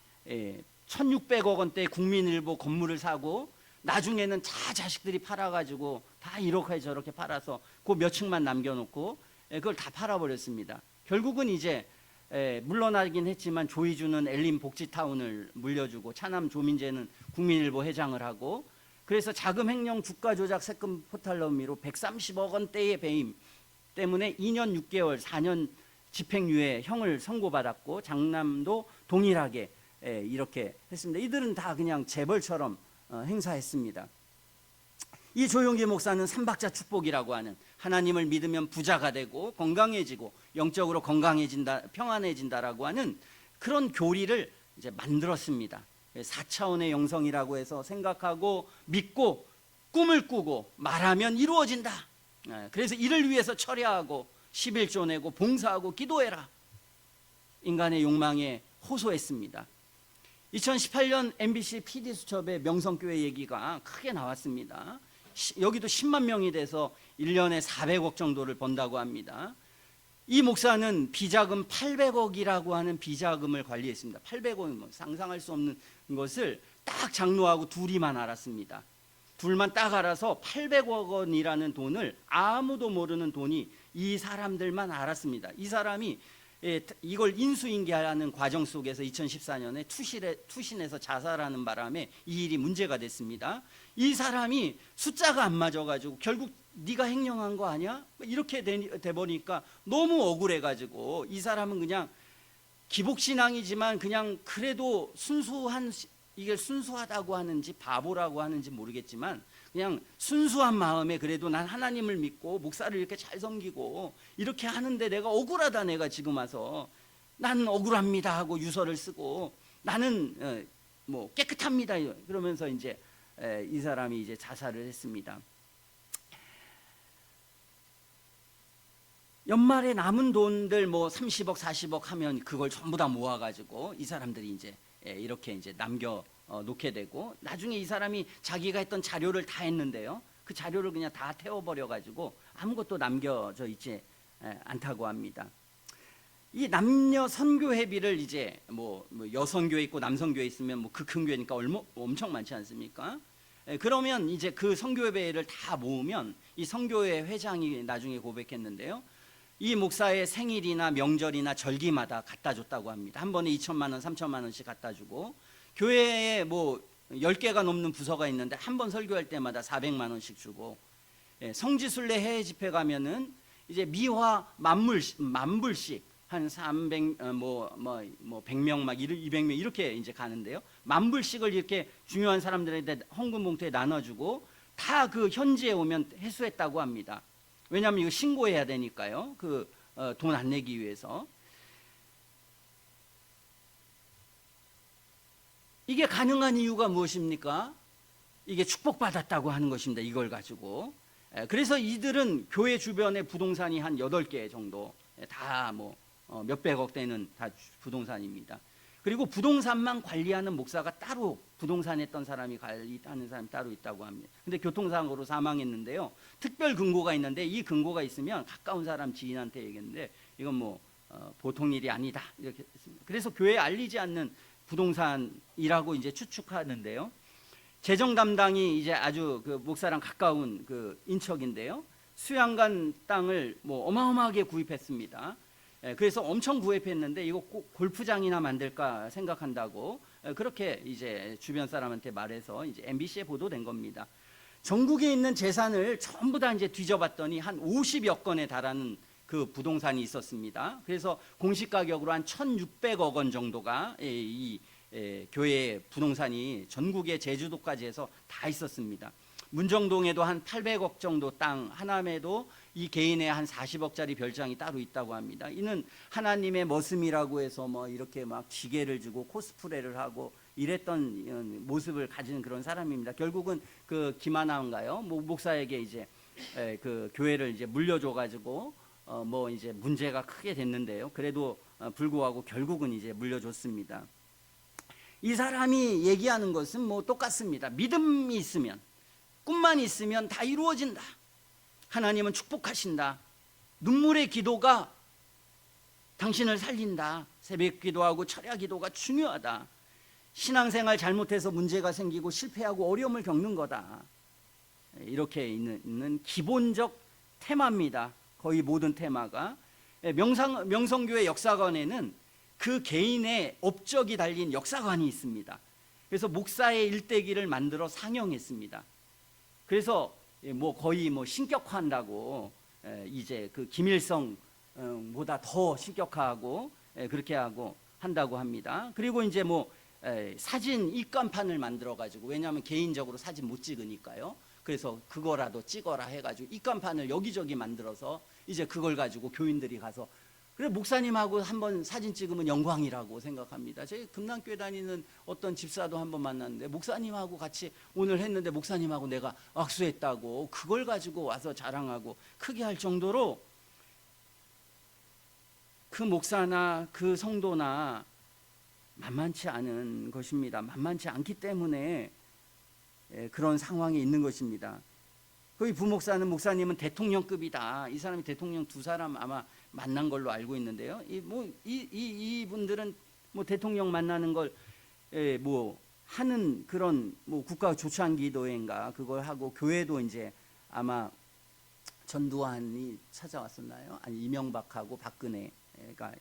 1,600억 원대 국민일보 건물을 사고 나중에는 자식들이 팔아가지고 다 이렇게 저렇게 팔아서 그 몇 층만 남겨놓고 그걸 다 팔아버렸습니다. 결국은 이제 물러나긴 했지만 조이주는 엘린 복지타운을 물려주고 차남 조민재는 국민일보 회장을 하고 그래서 자금 횡령 주가 조작 세금 포탈 혐의로 130억 원대의 배임 때문에 2년 6개월 4년 집행유예 형을 선고받았고 장남도 동일하게 이렇게 했습니다. 이들은 다 그냥 재벌처럼 행사했습니다. 이 조용기 목사는 삼박자 축복이라고 하는 하나님을 믿으면 부자가 되고 건강해지고 영적으로 건강해진다, 평안해진다라고 하는 그런 교리를 이제 만들었습니다. 4차원의 영성이라고 해서 생각하고 믿고 꿈을 꾸고 말하면 이루어진다. 그래서 이를 위해서 철야하고 11조 내고 봉사하고 기도해라. 인간의 욕망에 호소했습니다. 2018년 MBC PD수첩의 명성교회 얘기가 크게 나왔습니다. 여기도 10만 명이 돼서 1년에 400억 정도를 번다고 합니다. 이 목사는 비자금 800억이라고 하는 비자금을 관리했습니다. 800억은 뭐 상상할 수 없는 것을 딱 장로하고 둘이만 알았습니다. 둘만 딱 알아서 800억 원이라는 돈을 아무도 모르는 돈이 이 사람들만 알았습니다. 이 사람이 이걸 인수인계하는 과정 속에서 2014년에 투신해서 자살하는 바람에 이 일이 문제가 됐습니다. 이 사람이 숫자가 안 맞아가지고 결국 네가 횡령한 거 아니야? 이렇게 돼버리니까 너무 억울해가지고 이 사람은 그냥 기복신앙이지만 그냥 그래도 이게 순수하다고 하는지 바보라고 하는지 모르겠지만 그냥 순수한 마음에 그래도 난 하나님을 믿고 목사를 이렇게 잘 섬기고 이렇게 하는데 내가 억울하다 내가 지금 와서 난 억울합니다 하고 유서를 쓰고 나는 뭐 깨끗합니다 그러면서 이제 이 사람이 이제 자살을 했습니다. 연말에 남은 돈들 뭐 30억 40억 하면 그걸 전부 다 모아가지고 이 사람들이 이제 이렇게 이제 남겨 놓게 되고 나중에 이 사람이 자기가 했던 자료를 다 했는데요. 그 자료를 그냥 다 태워버려 가지고 아무것도 남겨져 있지 않다고 합니다. 이 남녀 선교회비를 이제 뭐 여성교회 있고 남성교회 있으면 뭐 그 큰 교회니까 엄청 많지 않습니까? 그러면 이제 그 선교회비를 다 모으면 이 선교회 회장이 나중에 고백했는데요. 이 목사의 생일이나 명절이나 절기마다 갖다 줬다고 합니다. 한 번에 2천만 원, 3천만 원씩 갖다 주고 교회에 뭐 10개가 넘는 부서가 있는데 한 번 설교할 때마다 400만 원씩 주고 성지순례 해외 집회 가면은 이제 미화 만불씩 한 300 100명 막 200명 이렇게 이제 가는데요. 만불씩을 이렇게 중요한 사람들한테 헌금 봉투에 나눠주고 다 그 현지에 오면 회수했다고 합니다. 왜냐하면 이거 신고해야 되니까요. 그 돈 안 내기 위해서. 이게 가능한 이유가 무엇입니까? 이게 축복받았다고 하는 것입니다. 이걸 가지고. 그래서 이들은 교회 주변에 부동산이 한 8개 정도 다 뭐 몇백억 되는 다 부동산입니다. 그리고 부동산만 관리하는 목사가 따로, 부동산 했던 사람이 관리하는 사람이 따로 있다고 합니다. 근데 교통사고로 사망했는데요, 특별 금고가 있는데 이 금고가 있으면 가까운 사람 지인한테 얘기했는데 이건 뭐 보통 일이 아니다 이렇게 했습니다. 그래서 교회에 알리지 않는 부동산이라고 이제 추측하는데요, 재정 담당이 이제 아주 그 목사랑 가까운 그 인척인데요, 수양간 땅을 뭐 어마어마하게 구입했습니다. 그래서 엄청 구입했는데 이거 꼭 골프장이나 만들까 생각한다고 그렇게 이제 주변 사람한테 말해서 이제 MBC에 보도된 겁니다. 전국에 있는 재산을 전부 다 이제 뒤져봤더니 한 50여 건에 달하는 그 부동산이 있었습니다. 그래서 공시 가격으로 한 1,600억 원 정도가 이 교회 부동산이 전국에 제주도까지 해서 다 있었습니다. 문정동에도 한 800억 정도 땅, 하남에도 이 개인의 한 40억짜리 별장이 따로 있다고 합니다. 이는 하나님의 머슴이라고 해서 뭐 이렇게 막 지게를 주고 코스프레를 하고 이랬던 모습을 가진 그런 사람입니다. 결국은 그 김하나인가요? 목사에게 이제 그 교회를 이제 물려줘가지고 뭐 이제 문제가 크게 됐는데요. 그래도 불구하고 결국은 이제 물려줬습니다. 이 사람이 얘기하는 것은 뭐 똑같습니다. 믿음이 있으면, 꿈만 있으면 다 이루어진다. 하나님은 축복하신다. 눈물의 기도가 당신을 살린다. 새벽 기도하고 철야 기도가 중요하다. 신앙생활 잘못해서 문제가 생기고 실패하고 어려움을 겪는 거다. 이렇게 있는 기본적 테마입니다. 거의 모든 테마가. 명성교회 역사관에는 그 개인의 업적이 달린 역사관이 있습니다. 그래서 목사의 일대기를 만들어 상영했습니다. 그래서 뭐 거의 뭐 신격화한다고, 이제 그 김일성보다 더 신격화하고 그렇게 하고 한다고 합니다. 그리고 이제 뭐 사진 입간판을 만들어 가지고, 왜냐하면 개인적으로 사진 못 찍으니까요. 그래서 그거라도 찍어라 해가지고 입간판을 여기저기 만들어서 이제 그걸 가지고 교인들이 가서, 그래 목사님하고 한번 사진 찍으면 영광이라고 생각합니다. 저희 금남교회 다니는 어떤 집사도 한번 만났는데 목사님하고 같이 오늘 했는데 목사님하고 내가 악수했다고 그걸 가지고 와서 자랑하고 크게 할 정도로 그 목사나 그 성도나 만만치 않은 것입니다. 만만치 않기 때문에 그런 상황에 있는 것입니다. 거기 부목사는, 목사님은 대통령급이다. 이 사람이 대통령 2사람 아마 만난 걸로 알고 있는데요. 이분들은 뭐 대통령 만나는 걸 뭐 하는 그런 뭐 국가 조창기도회인가 그걸 하고, 교회도 이제 아마 전두환이 찾아왔었나요? 아니 이명박하고 박근혜가,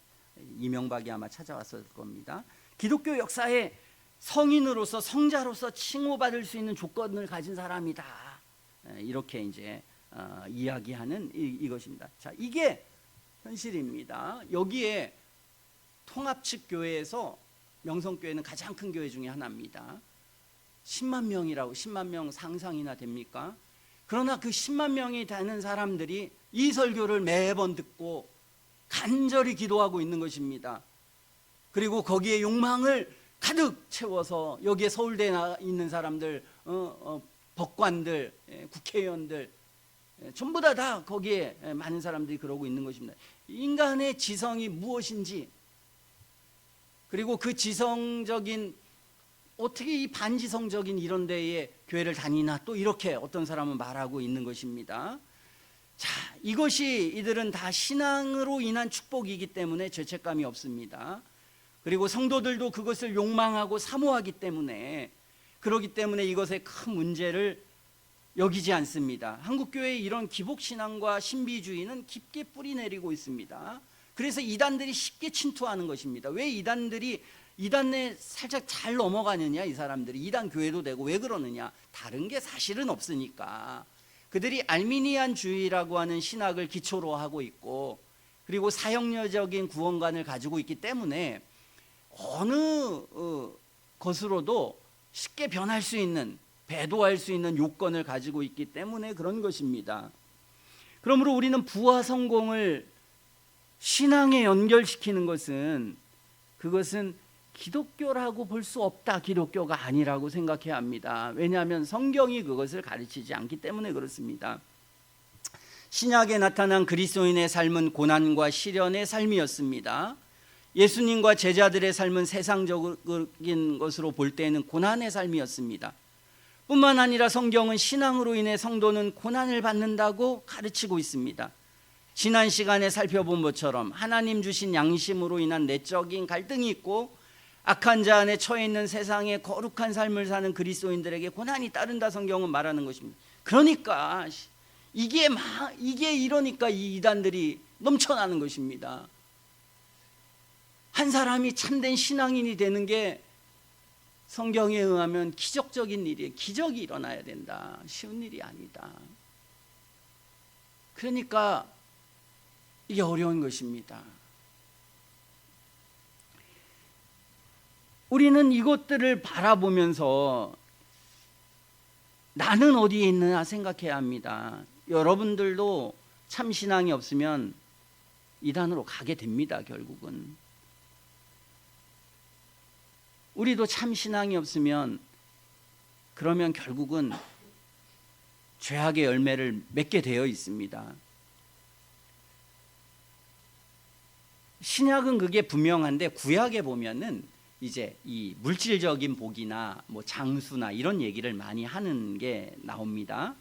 이명박이 아마 찾아왔을 겁니다. 기독교 역사에 성인으로서, 성자로서 칭호받을 수 있는 조건을 가진 사람이다. 이렇게 이제 이야기하는 이것입니다. 자, 이게 현실입니다. 여기에 통합측 교회에서 명성교회는 가장 큰 교회 중에 하나입니다. 10만 명이라고, 10만 명 상상이나 됩니까? 그러나 그 10만 명이 되는 사람들이 이 설교를 매번 듣고 간절히 기도하고 있는 것입니다. 그리고 거기에 욕망을 가득 채워서 여기에 서울대에 있는 사람들, 법관들, 국회의원들 전부 다 거기에 많은 사람들이 그러고 있는 것입니다. 인간의 지성이 무엇인지, 그리고 그 지성적인, 어떻게 이 반지성적인 이런 데에 교회를 다니나, 또 이렇게 어떤 사람은 말하고 있는 것입니다. 자, 이것이 이들은 다 신앙으로 인한 축복이기 때문에 죄책감이 없습니다. 그리고 성도들도 그것을 욕망하고 사모하기 때문에, 그러기 때문에 이것에 큰 문제를 여기지 않습니다. 한국교회의 이런 기복신앙과 신비주의는 깊게 뿌리내리고 있습니다. 그래서 이단들이 쉽게 침투하는 것입니다. 왜 이단에 살짝 잘 넘어가느냐, 이 사람들이 이단 교회도 되고, 왜 그러느냐, 다른 게 사실은 없으니까. 그들이 알미니안주의라고 하는 신학을 기초로 하고 있고, 그리고 사형려적인 구원관을 가지고 있기 때문에 어느 것으로도 쉽게 변할 수 있는, 배도할 수 있는 요건을 가지고 있기 때문에 그런 것입니다. 그러므로 우리는 부와 성공을 신앙에 연결시키는 것은, 그것은 기독교라고 볼 수 없다. 기독교가 아니라고 생각해야 합니다. 왜냐하면 성경이 그것을 가르치지 않기 때문에 그렇습니다. 신약에 나타난 그리스도인의 삶은 고난과 시련의 삶이었습니다. 예수님과 제자들의 삶은 세상적인 것으로 볼 때에는 고난의 삶이었습니다. 뿐만 아니라 성경은 신앙으로 인해 성도는 고난을 받는다고 가르치고 있습니다. 지난 시간에 살펴본 것처럼 하나님 주신 양심으로 인한 내적인 갈등이 있고 악한 자 안에 처해 있는 세상에 거룩한 삶을 사는 그리스도인들에게 고난이 따른다 성경은 말하는 것입니다. 그러니까 이게 이러니까 이 이단들이 넘쳐나는 것입니다. 한 사람이 참된 신앙인이 되는 게 성경에 의하면 기적적인 일이에요. 기적이 일어나야 된다. 쉬운 일이 아니다. 그러니까 이게 어려운 것입니다. 우리는 이것들을 바라보면서 나는 어디에 있느냐 생각해야 합니다. 여러분들도 참 신앙이 없으면 이단으로 가게 됩니다. 결국은 우리도 참 신앙이 없으면 그러면 결국은 죄악의 열매를 맺게 되어 있습니다. 신약은 그게 분명한데 구약에 보면은 이제 이 물질적인 복이나 뭐 장수나 이런 얘기를 많이 하는 게 나옵니다.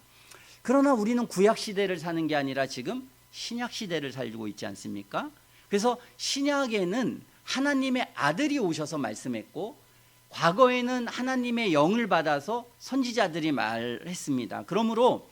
그러나 우리는 구약 시대를 사는 게 아니라 지금 신약 시대를 살고 있지 않습니까? 그래서 신약에는 하나님의 아들이 오셔서 말씀했고 과거에는 하나님의 영을 받아서 선지자들이 말했습니다. 그러므로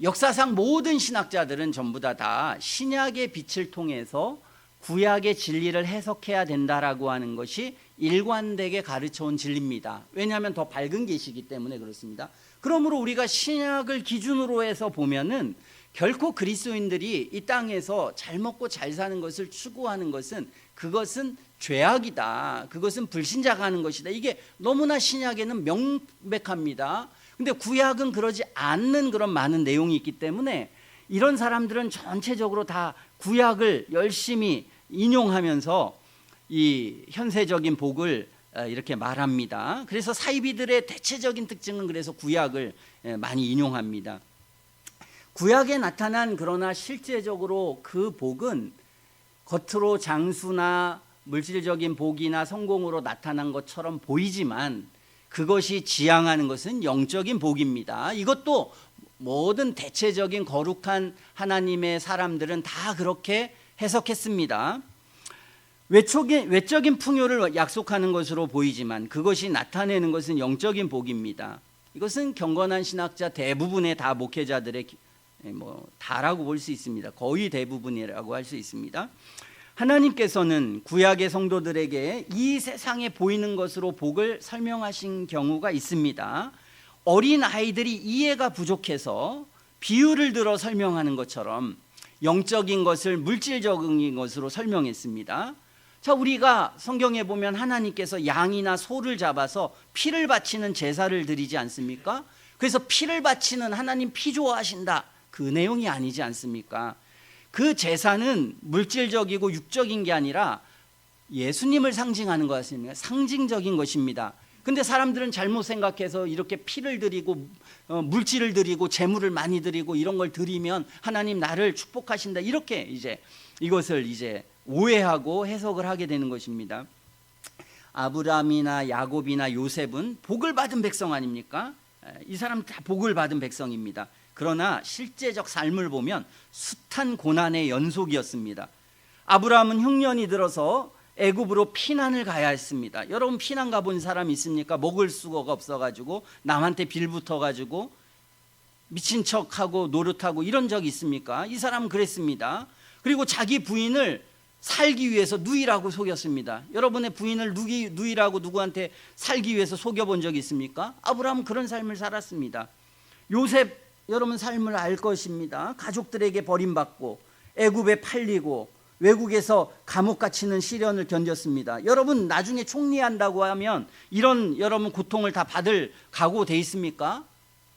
역사상 모든 신학자들은 전부 다 신약의 빛을 통해서 구약의 진리를 해석해야 된다라고 하는 것이 일관되게 가르쳐온 진리입니다. 왜냐하면 더 밝은 계시이기 때문에 그렇습니다. 그러므로 우리가 신약을 기준으로 해서 보면은 결코 그리스도인들이 이 땅에서 잘 먹고 잘 사는 것을 추구하는 것은 그것은 죄악이다. 그것은 불신자가 하는 것이다. 이게 너무나 신약에는 명백합니다. 근데 구약은 그러지 않는 그런 많은 내용이 있기 때문에 이런 사람들은 전체적으로 다 구약을 열심히 인용하면서 이 현세적인 복을 이렇게 말합니다. 그래서 사이비들의 대체적인 특징은 그래서 구약을 많이 인용합니다. 구약에 나타난 그러나 실제적으로 그 복은 겉으로 장수나 물질적인 복이나 성공으로 나타난 것처럼 보이지만 그것이 지향하는 것은 영적인 복입니다. 이것도 모든 대체적인 거룩한 하나님의 사람들은 다 그렇게 해석했습니다. 외적인 풍요를 약속하는 것으로 보이지만 그것이 나타내는 것은 영적인 복입니다. 이것은 경건한 신학자 대부분의 다 목회자들의 다라고 볼 수 있습니다. 거의 대부분이라고 할 수 있습니다. 하나님께서는 구약의 성도들에게 이 세상에 보이는 것으로 복을 설명하신 경우가 있습니다. 어린 아이들이 이해가 부족해서 비유를 들어 설명하는 것처럼 영적인 것을 물질적인 것으로 설명했습니다. 자, 우리가 성경에 보면 하나님께서 양이나 소를 잡아서 피를 바치는 제사를 드리지 않습니까? 그래서 피를 바치는 하나님 피 좋아하신다. 그 내용이 아니지 않습니까? 그 제사는 물질적이고 육적인 게 아니라 예수님을 상징하는 것 같습니다. 상징적인 것입니다. 근데 사람들은 잘못 생각해서 이렇게 피를 드리고 물질을 드리고 재물을 많이 드리고 이런 걸 드리면 하나님 나를 축복하신다. 이렇게 이제 이것을 이제 오해하고 해석을 하게 되는 것입니다. 아브라함이나 야곱이나 요셉은 복을 받은 백성 아닙니까? 이 사람 다 복을 받은 백성입니다. 그러나 실제적 삶을 보면 숱한 고난의 연속이었습니다. 아브라함은 흉년이 들어서 애굽으로 피난을 가야 했습니다. 여러분 피난 가본 사람 있습니까? 먹을 수가 없어가지고 남한테 빌붙어가지고 미친 척하고 노릇하고 이런 적 있습니까? 이 사람은 그랬습니다. 그리고 자기 부인을 살기 위해서 누이라고 속였습니다. 여러분의 부인을 누이라고 누구한테 살기 위해서 속여본 적 있습니까? 아브라함은 그런 삶을 살았습니다. 요셉 여러분 삶을 알 것입니다. 가족들에게 버림받고 애굽에 팔리고 외국에서 감옥 갇히는 시련을 견뎠습니다. 여러분 나중에 총리한다고 하면 이런 여러분 고통을 다 받을 각오 돼 있습니까?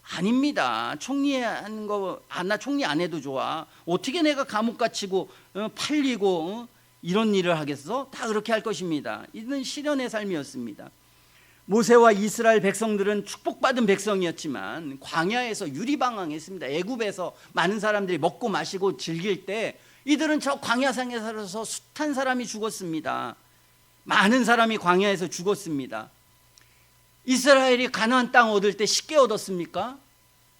아닙니다. 총리하는 거, 나 총리 안 해도 좋아. 어떻게 내가 감옥 갇히고 팔리고 이런 일을 하겠어? 다 그렇게 할 것입니다. 이는 시련의 삶이었습니다. 모세와 이스라엘 백성들은 축복받은 백성이었지만 광야에서 유리방황했습니다. 애굽에서 많은 사람들이 먹고 마시고 즐길 때 이들은 저 광야상에 살아서 숱한 사람이 죽었습니다. 많은 사람이 광야에서 죽었습니다. 이스라엘이 가나안 땅 얻을 때 쉽게 얻었습니까?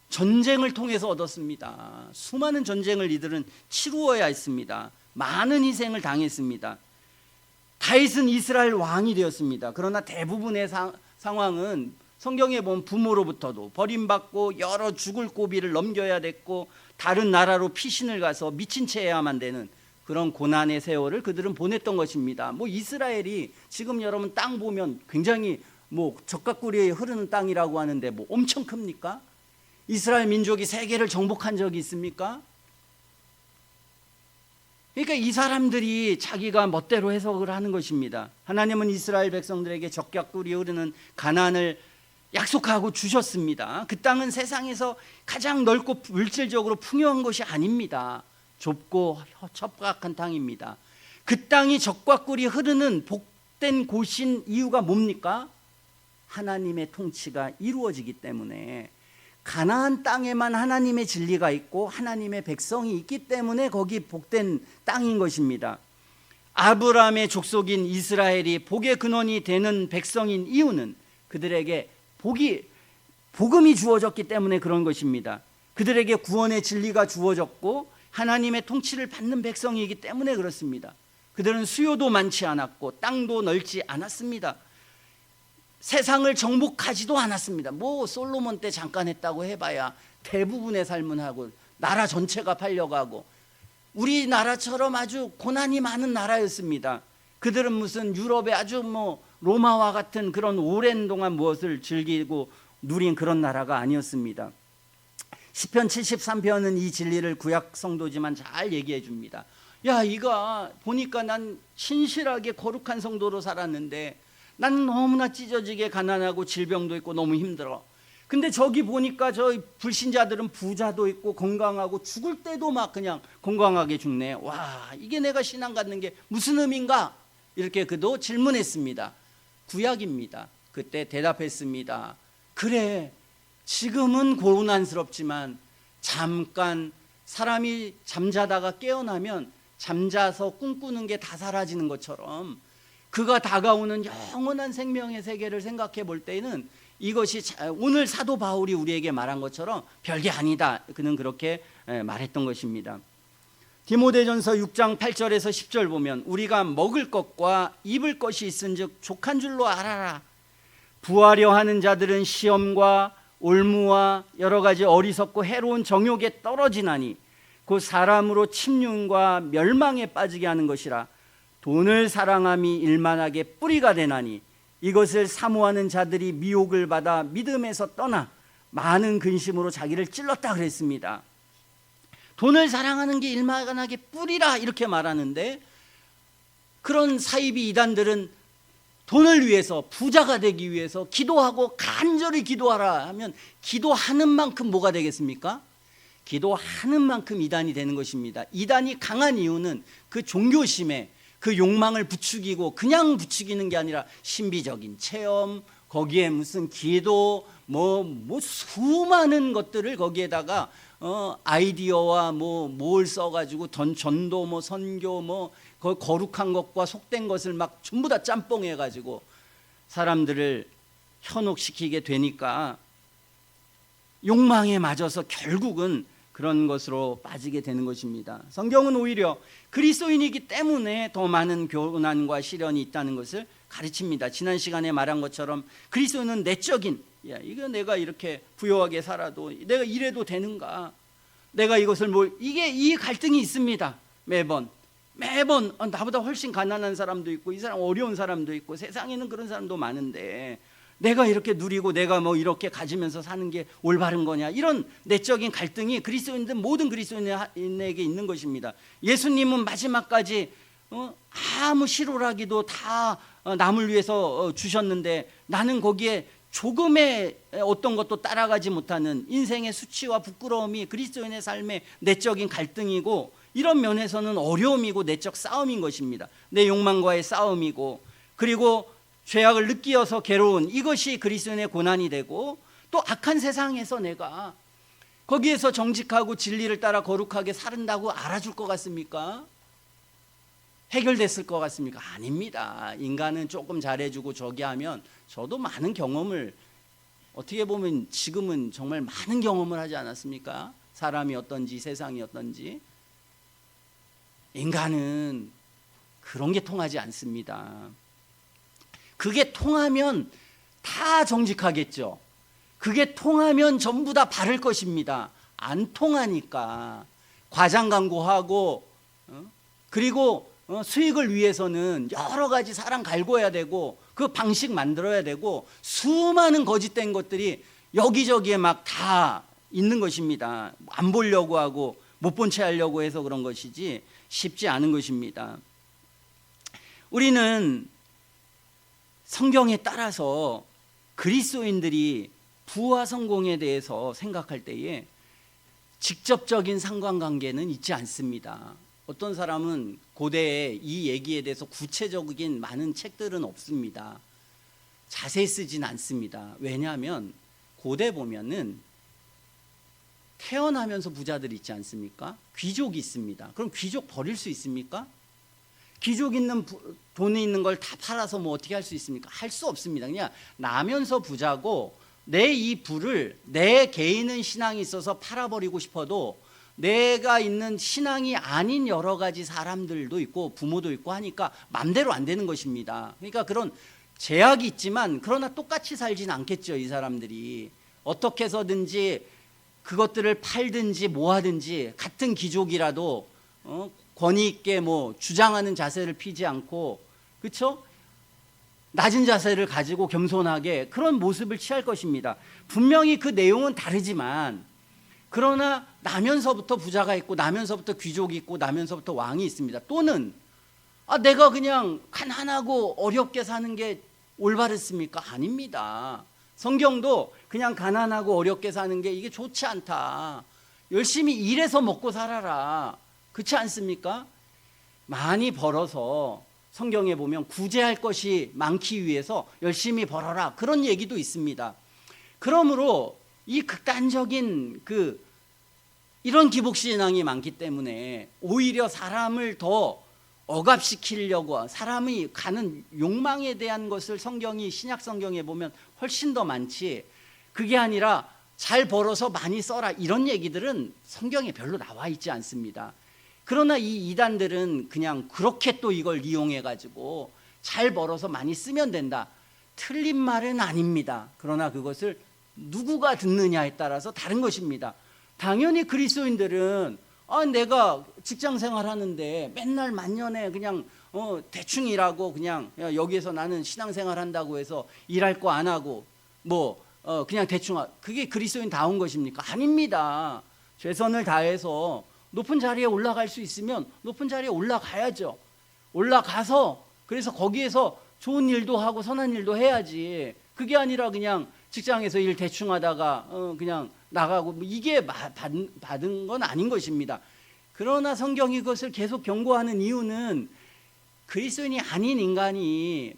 전쟁을 통해서 얻었습니다. 수많은 전쟁을 이들은 치루어야 했습니다. 많은 희생을 당했습니다. 다윗은 이스라엘 왕이 되었습니다. 그러나 대부분의 상황은 성경에 보면 부모로부터도 버림받고 여러 죽을 고비를 넘겨야 됐고 다른 나라로 피신을 가서 미친 채 해야만 되는 그런 고난의 세월을 그들은 보냈던 것입니다. 이스라엘이 지금 여러분 땅 보면 굉장히 적각구리에 흐르는 땅이라고 하는데 엄청 큽니까? 이스라엘 민족이 세계를 정복한 적이 있습니까? 그러니까 이 사람들이 자기가 멋대로 해석을 하는 것입니다. 하나님은 이스라엘 백성들에게 적각구리 흐르는 가나안을 약속하고 주셨습니다. 그 땅은 세상에서 가장 넓고 물질적으로 풍요한 것이 아닙니다. 좁고 척박한 땅입니다. 그 땅이 적과 꿀이 흐르는 복된 곳인 이유가 뭡니까? 하나님의 통치가 이루어지기 때문에, 가나안 땅에만 하나님의 진리가 있고 하나님의 백성이 있기 때문에 거기 복된 땅인 것입니다. 아브라함의 족속인 이스라엘이 복의 근원이 되는 백성인 이유는 그들에게 복음이 주어졌기 때문에 그런 것입니다. 그들에게 구원의 진리가 주어졌고 하나님의 통치를 받는 백성이기 때문에 그렇습니다. 그들은 수요도 많지 않았고 땅도 넓지 않았습니다. 세상을 정복하지도 않았습니다. 솔로몬 때 잠깐 했다고 해봐야 대부분의 삶은 하고 나라 전체가 팔려가고 우리나라처럼 아주 고난이 많은 나라였습니다. 그들은 무슨 유럽의 아주 로마와 같은 그런 오랜 동안 무엇을 즐기고 누린 그런 나라가 아니었습니다. 시편 73편은 이 진리를 구약 성도지만 잘 얘기해 줍니다. 이거 보니까 난 신실하게 거룩한 성도로 살았는데 난 너무나 찢어지게 가난하고 질병도 있고 너무 힘들어. 근데 저기 보니까 저 불신자들은 부자도 있고 건강하고 죽을 때도 막 그냥 건강하게 죽네. 이게 내가 신앙 갖는 게 무슨 의미인가? 이렇게 그도 질문했습니다. 구약입니다. 그때 대답했습니다. 그래, 지금은 고난스럽지만 잠깐 사람이 잠자다가 깨어나면 잠자서 꿈꾸는 게 다 사라지는 것처럼 그가 다가오는 영원한 생명의 세계를 생각해 볼 때는 이것이 오늘 사도 바울이 우리에게 말한 것처럼 별게 아니다. 그는 그렇게 말했던 것입니다. 디모데전서 6장 8절에서 10절 보면 우리가 먹을 것과 입을 것이 있은즉 족한 줄로 알아라. 부하려 하는 자들은 시험과 올무와 여러 가지 어리석고 해로운 정욕에 떨어지나니 곧 사람으로 침륜과 멸망에 빠지게 하는 것이라. 돈을 사랑함이 일만하게 뿌리가 되나니 이것을 사모하는 자들이 미혹을 받아 믿음에서 떠나 많은 근심으로 자기를 찔렀다 그랬습니다. 돈을 사랑하는 게 일만하게 뿌리라 이렇게 말하는데, 그런 사이비 이단들은 돈을 위해서, 부자가 되기 위해서 기도하고 간절히 기도하라 하면 기도하는 만큼 뭐가 되겠습니까? 기도하는 만큼 이단이 되는 것입니다. 이단이 강한 이유는 그 종교심에 그 욕망을 부추기고 그냥 부추기는 게 아니라 신비적인 체험, 거기에 무슨 기도, 수많은 것들을 거기에다가 아이디어와 뭘 써가지고 전도, 선교, 거룩한 것과 속된 것을 막 전부 다 짬뽕해가지고 사람들을 현혹시키게 되니까 욕망에 맞아서 결국은 그런 것으로 빠지게 되는 것입니다. 성경은 오히려 그리스도인이기 때문에 더 많은 고난과 시련이 있다는 것을 가르칩니다. 지난 시간에 말한 것처럼 그리스도인은 내적인, 이거 내가 이렇게 부유하게 살아도 내가 이래도 되는가? 내가 이것을 이 갈등이 있습니다. 매번 나보다 훨씬 가난한 사람도 있고 이 사람 어려운 사람도 있고 세상에는 그런 사람도 많은데 내가 이렇게 누리고 내가 이렇게 가지면서 사는 게 올바른 거냐, 이런 내적인 갈등이 그리스도인들 모든 그리스도인에게 있는 것입니다. 예수님은 마지막까지 아무 실오라기도 다 남을 위해서 주셨는데 나는 거기에 조금의 어떤 것도 따라가지 못하는 인생의 수치와 부끄러움이 그리스도인의 삶의 내적인 갈등이고, 이런 면에서는 어려움이고 내적 싸움인 것입니다. 내 욕망과의 싸움이고, 그리고 죄악을 느끼어서 괴로운 이것이 그리스도인의 고난이 되고, 또 악한 세상에서 내가 거기에서 정직하고 진리를 따라 거룩하게 살은다고 알아줄 것 같습니까? 해결됐을 것 같습니까? 아닙니다. 인간은 조금 잘해주고 저기 하면, 저도 많은 경험을, 어떻게 보면 지금은 정말 많은 경험을 하지 않았습니까? 사람이 어떤지, 세상이 어떤지. 인간은 그런 게 통하지 않습니다. 그게 통하면 다 정직하겠죠. 그게 통하면 전부 다 바를 것입니다. 안 통하니까 과장 광고하고, 그리고 수익을 위해서는 여러 가지 사람 갈궈야 되고, 그 방식 만들어야 되고, 수많은 거짓된 것들이 여기저기에 막 다 있는 것입니다. 안 보려고 하고 못 본 채 하려고 해서 그런 것이지 쉽지 않은 것입니다. 우리는 성경에 따라서 그리스도인들이 부와 성공에 대해서 생각할 때에 직접적인 상관관계는 있지 않습니다. 어떤 사람은 고대에 이 얘기에 대해서 구체적인 많은 책들은 없습니다. 자세히 쓰진 않습니다. 왜냐하면 고대 보면은 태어나면서 부자들 있지 않습니까? 귀족이 있습니다. 그럼 귀족 버릴 수 있습니까? 귀족 있는 돈이 있는 걸 다 팔아서 뭐 어떻게 할 수 있습니까? 할 수 없습니다. 그냥 나면서 부자고, 내 이 부를 내 개인은 신앙이 있어서 팔아버리고 싶어도 내가 있는 신앙이 아닌 여러 가지 사람들도 있고 부모도 있고 하니까 맘대로 안 되는 것입니다. 그러니까 그런 제약이 있지만, 그러나 똑같이 살지는 않겠죠. 이 사람들이 어떻게 해서든지 그것들을 팔든지 뭐 하든지 같은 귀족이라도 권위 있게 뭐 주장하는 자세를 피지 않고, 그렇죠? 낮은 자세를 가지고 겸손하게 그런 모습을 취할 것입니다. 분명히 그 내용은 다르지만, 그러나 나면서부터 부자가 있고, 나면서부터 귀족이 있고, 나면서부터 왕이 있습니다. 또는 내가 그냥 가난하고 어렵게 사는 게 올바르습니까? 아닙니다. 성경도 그냥 가난하고 어렵게 사는 게 이게 좋지 않다. 열심히 일해서 먹고 살아라. 그렇지 않습니까? 많이 벌어서 성경에 보면 구제할 것이 많기 위해서 열심히 벌어라, 그런 얘기도 있습니다. 그러므로 이 극단적인 이런 기복신앙이 많기 때문에 오히려 사람을 더 억압시키려고, 사람이 가는 욕망에 대한 것을 성경이, 신약 성경에 보면 훨씬 더 많지, 그게 아니라 잘 벌어서 많이 써라, 이런 얘기들은 성경에 별로 나와 있지 않습니다. 그러나 이 이단들은 그냥 그렇게 또 이걸 이용해 가지고 잘 벌어서 많이 쓰면 된다. 틀린 말은 아닙니다. 그러나 그것을 누구가 듣느냐에 따라서 다른 것입니다. 당연히 그리스도인들은 내가 직장 생활하는데 맨날 만년에 그냥 대충 일하고, 그냥 여기에서 나는 신앙생활 한다고 해서 일할 거 안 하고 그냥 대충, 그게 그리스도인다운 것입니까? 아닙니다. 최선을 다해서 높은 자리에 올라갈 수 있으면 높은 자리에 올라가야죠. 올라가서 그래서 거기에서 좋은 일도 하고 선한 일도 해야지. 그게 아니라 그냥 직장에서 일 대충 하다가 그냥 나가고, 이게 받은 건 아닌 것입니다. 그러나 성경이 그것을 계속 경고하는 이유는 그리스도인이 아닌 인간이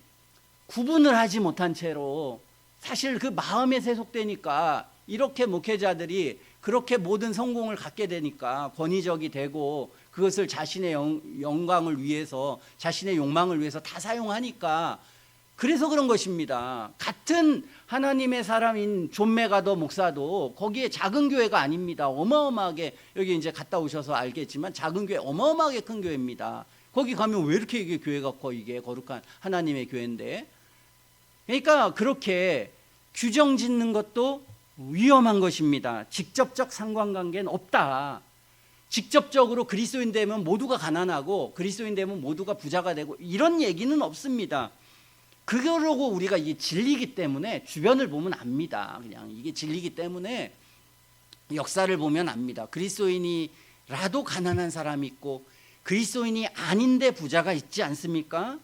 구분을 하지 못한 채로 사실 그 마음에 세속되니까, 이렇게 목회자들이 그렇게 모든 성공을 갖게 되니까 권위적이 되고, 그것을 자신의 영광을 위해서, 자신의 욕망을 위해서 다 사용하니까, 그래서 그런 것입니다. 같은 하나님의 사람인 존 메가더 목사도 거기에 작은 교회가 아닙니다. 어마어마하게, 여기 이제 갔다 오셔서 알겠지만 작은 교회, 어마어마하게 큰 교회입니다. 거기 가면 왜 이렇게 이게 교회가 커, 이게 거룩한 하나님의 교회인데. 그러니까 그렇게 규정 짓는 것도 위험한 것입니다. 직접적 상관관계는 없다. 직접적으로 그리스도인 되면 모두가 가난하고 그리스도인 되면 모두가 부자가 되고, 이런 얘기는 없습니다. 그러고 우리가 이게 진리기 때문에 주변을 보면 압니다. 그냥 이게 진리기 때문에 역사를 보면 압니다. 그리스도인이라도 가난한 사람이 있고 그리스도인이 아닌데 부자가 있지 않습니까?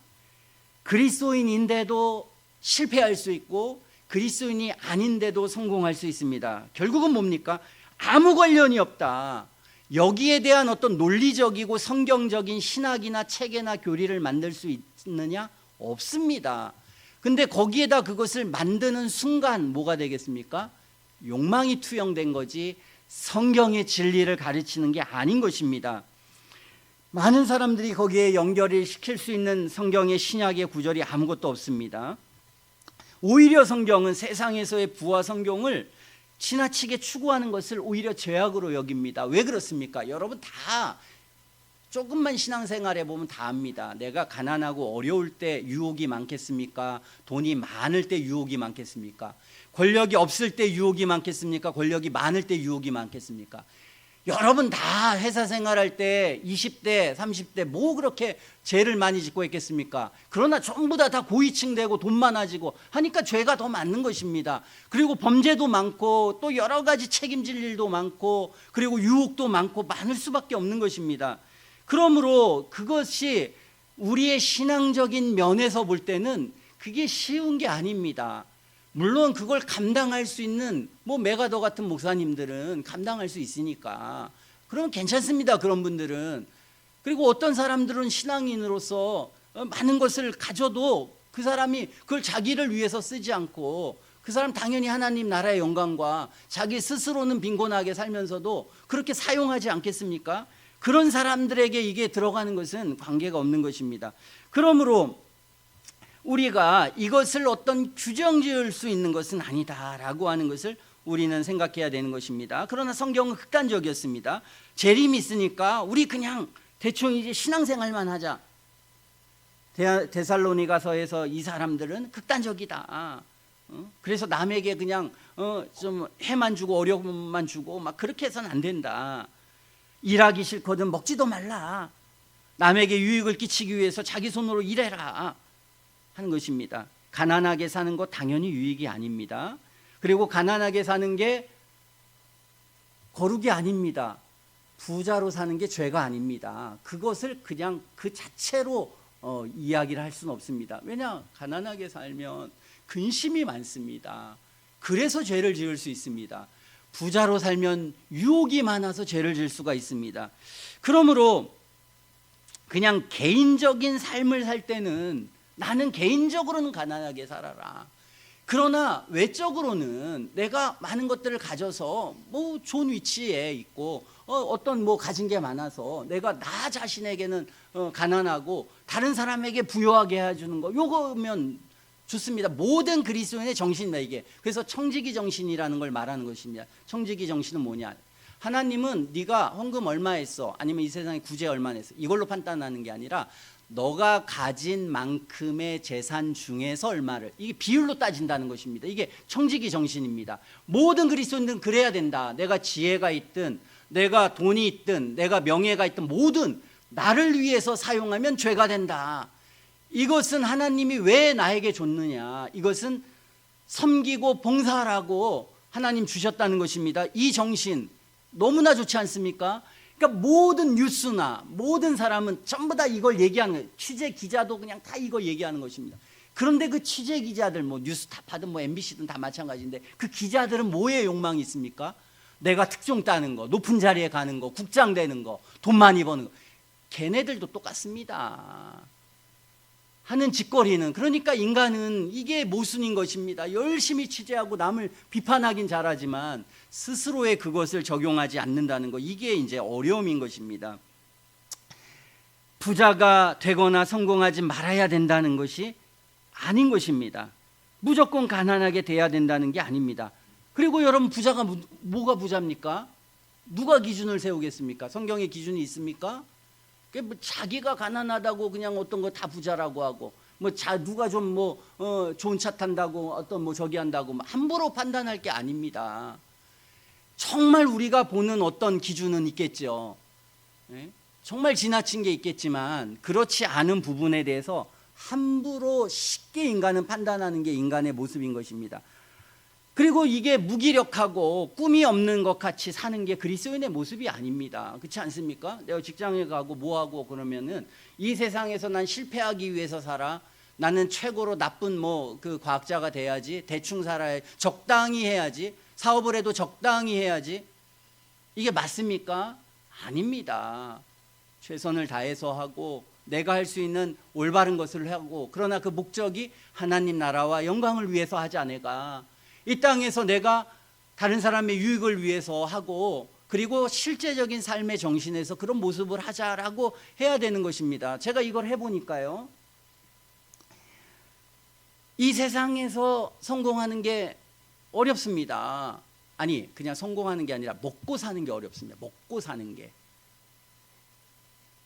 그리스도인인데도 실패할 수 있고 그리스도인이 아닌데도 성공할 수 있습니다. 결국은 뭡니까? 아무 관련이 없다. 여기에 대한 어떤 논리적이고 성경적인 신학이나 체계나 교리를 만들 수 있느냐? 없습니다. 근데 거기에다 그것을 만드는 순간 뭐가 되겠습니까? 욕망이 투영된 거지, 성경의 진리를 가르치는 게 아닌 것입니다. 많은 사람들이 거기에 연결을 시킬 수 있는 성경의 신약의 구절이 아무것도 없습니다. 오히려 성경은 세상에서의 부와 성경을 지나치게 추구하는 것을 오히려 죄악으로 여깁니다. 왜 그렇습니까? 여러분 다 조금만 신앙생활 해보면 다 압니다. 내가 가난하고 어려울 때 유혹이 많겠습니까? 돈이 많을 때 유혹이 많겠습니까? 권력이 없을 때 유혹이 많겠습니까? 권력이 많을 때 유혹이 많겠습니까? 여러분 다 회사 생활할 때 20대 30대 뭐 그렇게 죄를 많이 짓고 있겠습니까? 그러나 전부 다 고위층 되고 돈 많아지고 하니까 죄가 더 많은 것입니다. 그리고 범죄도 많고 또 여러 가지 책임질 일도 많고 그리고 유혹도 많고 많을 수밖에 없는 것입니다. 그러므로 그것이 우리의 신앙적인 면에서 볼 때는 그게 쉬운 게 아닙니다. 물론 그걸 감당할 수 있는 메가더 같은 목사님들은 감당할 수 있으니까 그러면 괜찮습니다. 그런 분들은. 그리고 어떤 사람들은 신앙인으로서 많은 것을 가져도 그 사람이 그걸 자기를 위해서 쓰지 않고 그 사람 당연히 하나님 나라의 영광과 자기 스스로는 빈곤하게 살면서도 그렇게 사용하지 않겠습니까? 그런 사람들에게 이게 들어가는 것은 관계가 없는 것입니다. 그러므로 우리가 이것을 어떤 규정 지을 수 있는 것은 아니다라고 하는 것을 우리는 생각해야 되는 것입니다. 그러나 성경은 극단적이었습니다. 재림이 있으니까 우리 그냥 대충 이제 신앙생활만 하자. 데살로니가서에서 이 사람들은 극단적이다. 그래서 남에게 그냥 좀 해만 주고 어려움만 주고 막 그렇게 해서는 안 된다. 일하기 싫거든 먹지도 말라. 남에게 유익을 끼치기 위해서 자기 손으로 일해라 하는 것입니다. 가난하게 사는 것 당연히 유익이 아닙니다. 그리고 가난하게 사는 게 거룩이 아닙니다. 부자로 사는 게 죄가 아닙니다. 그것을 그냥 그 자체로 이야기를 할 수는 없습니다. 왜냐? 가난하게 살면 근심이 많습니다. 그래서 죄를 지을 수 있습니다. 부자로 살면 유혹이 많아서 죄를 지을 수가 있습니다. 그러므로 그냥 개인적인 삶을 살 때는 나는 개인적으로는 가난하게 살아라. 그러나 외적으로는 내가 많은 것들을 가져서 좋은 위치에 있고 어떤 가진 게 많아서 내가 나 자신에게는 가난하고 다른 사람에게 부유하게 해주는 거 요거면 좋습니다. 모든 그리스도인의 정신이다 이게. 그래서 청지기 정신이라는 걸 말하는 것입니다. 청지기 정신은 뭐냐? 하나님은 네가 헌금 얼마 했어? 아니면 이 세상에 구제 얼마 냈어? 이걸로 판단하는 게 아니라 너가 가진 만큼의 재산 중에서 얼마를, 이게 비율로 따진다는 것입니다. 이게 청지기 정신입니다. 모든 그리스도인들은 그래야 된다. 내가 지혜가 있든 내가 돈이 있든 내가 명예가 있든 모든 나를 위해서 사용하면 죄가 된다. 이것은 하나님이 왜 나에게 줬느냐? 이것은 섬기고 봉사하라고 하나님 주셨다는 것입니다. 이 정신 너무나 좋지 않습니까? 그러니까 모든 뉴스나 모든 사람은 전부 다 이걸 얘기하는 거예요. 취재 기자도 그냥 다 이거 얘기하는 것입니다. 그런데 그 취재 기자들 뉴스타파든 MBC든 다 마찬가지인데 그 기자들은 뭐에 욕망이 있습니까? 내가 특종 따는 거, 높은 자리에 가는 거, 국장 되는 거, 돈 많이 버는 거. 걔네들도 똑같습니다. 하는 짓거리는. 그러니까 인간은 이게 모순인 것입니다. 열심히 취재하고 남을 비판하긴 잘하지만 스스로의 그것을 적용하지 않는다는 거, 이게 이제 어려움인 것입니다. 부자가 되거나 성공하지 말아야 된다는 것이 아닌 것입니다. 무조건 가난하게 돼야 된다는 게 아닙니다. 그리고 여러분, 부자가 뭐가 부자입니까? 누가 기준을 세우겠습니까? 성경에 기준이 있습니까? 자기가 가난하다고 그냥 어떤 거 다 부자라고 하고 누가 좀 좋은 차 탄다고 어떤 저기 한다고 함부로 판단할 게 아닙니다. 정말 우리가 보는 어떤 기준은 있겠죠. 정말 지나친 게 있겠지만 그렇지 않은 부분에 대해서 함부로 쉽게 인간은 판단하는 게 인간의 모습인 것입니다. 그리고 이게 무기력하고 꿈이 없는 것 같이 사는 게 그리스도인의 모습이 아닙니다. 그렇지 않습니까? 내가 직장에 가고 뭐하고 그러면은 이 세상에서 난 실패하기 위해서 살아. 나는 최고로 나쁜 그 과학자가 돼야지. 대충 살아야, 적당히 해야지. 사업을 해도 적당히 해야지. 이게 맞습니까? 아닙니다. 최선을 다해서 하고 내가 할 수 있는 올바른 것을 하고, 그러나 그 목적이 하나님 나라와 영광을 위해서 하지 않을까. 이 땅에서 내가 다른 사람의 유익을 위해서 하고 그리고 실제적인 삶의 정신에서 그런 모습을 하자라고 해야 되는 것입니다. 제가 이걸 해보니까요, 이 세상에서 성공하는 게 어렵습니다. 아니, 그냥 성공하는 게 아니라 먹고 사는 게 어렵습니다. 먹고 사는 게.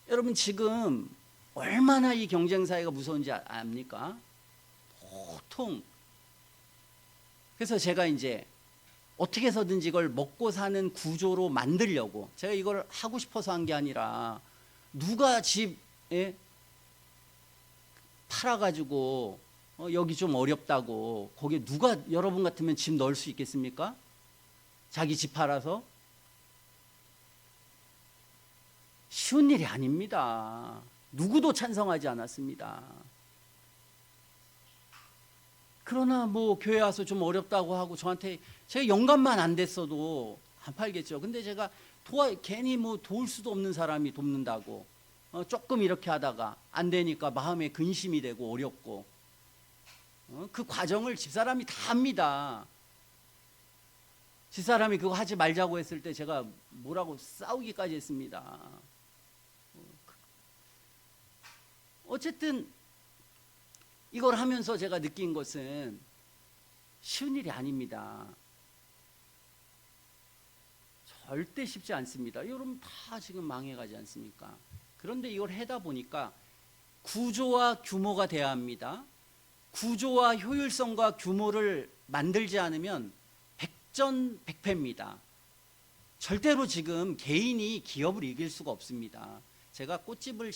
여러분, 지금 얼마나 이 경쟁사회가 무서운지 압니까? 보통. 그래서 제가 이제 어떻게 해서든지 이걸 먹고 사는 구조로 만들려고, 제가 이걸 하고 싶어서 한 게 아니라 누가 집에 팔아가지고 여기 좀 어렵다고 거기에 누가 여러분 같으면 집 넣을 수 있겠습니까? 자기 집 팔아서? 쉬운 일이 아닙니다. 누구도 찬성하지 않았습니다. 그러나 뭐 교회 와서 좀 어렵다고 하고 저한테, 제가 영감만 안 됐어도 안 팔겠죠. 근데 제가 괜히 뭐 도울 수도 없는 사람이 돕는다고 조금 이렇게 하다가 안 되니까 마음에 근심이 되고 어렵고, 그 과정을 집사람이 다 합니다. 집사람이 그거 하지 말자고 했을 때 제가 뭐라고 싸우기까지 했습니다. 어쨌든 이걸 하면서 제가 느낀 것은 쉬운 일이 아닙니다. 절대 쉽지 않습니다. 여러분 다 지금 망해가지 않습니까? 그런데 이걸 하다 보니까 구조와 규모가 돼야 합니다. 구조와 효율성과 규모를 만들지 않으면 백전백패입니다. 절대로 지금 개인이 기업을 이길 수가 없습니다. 제가 꽃집을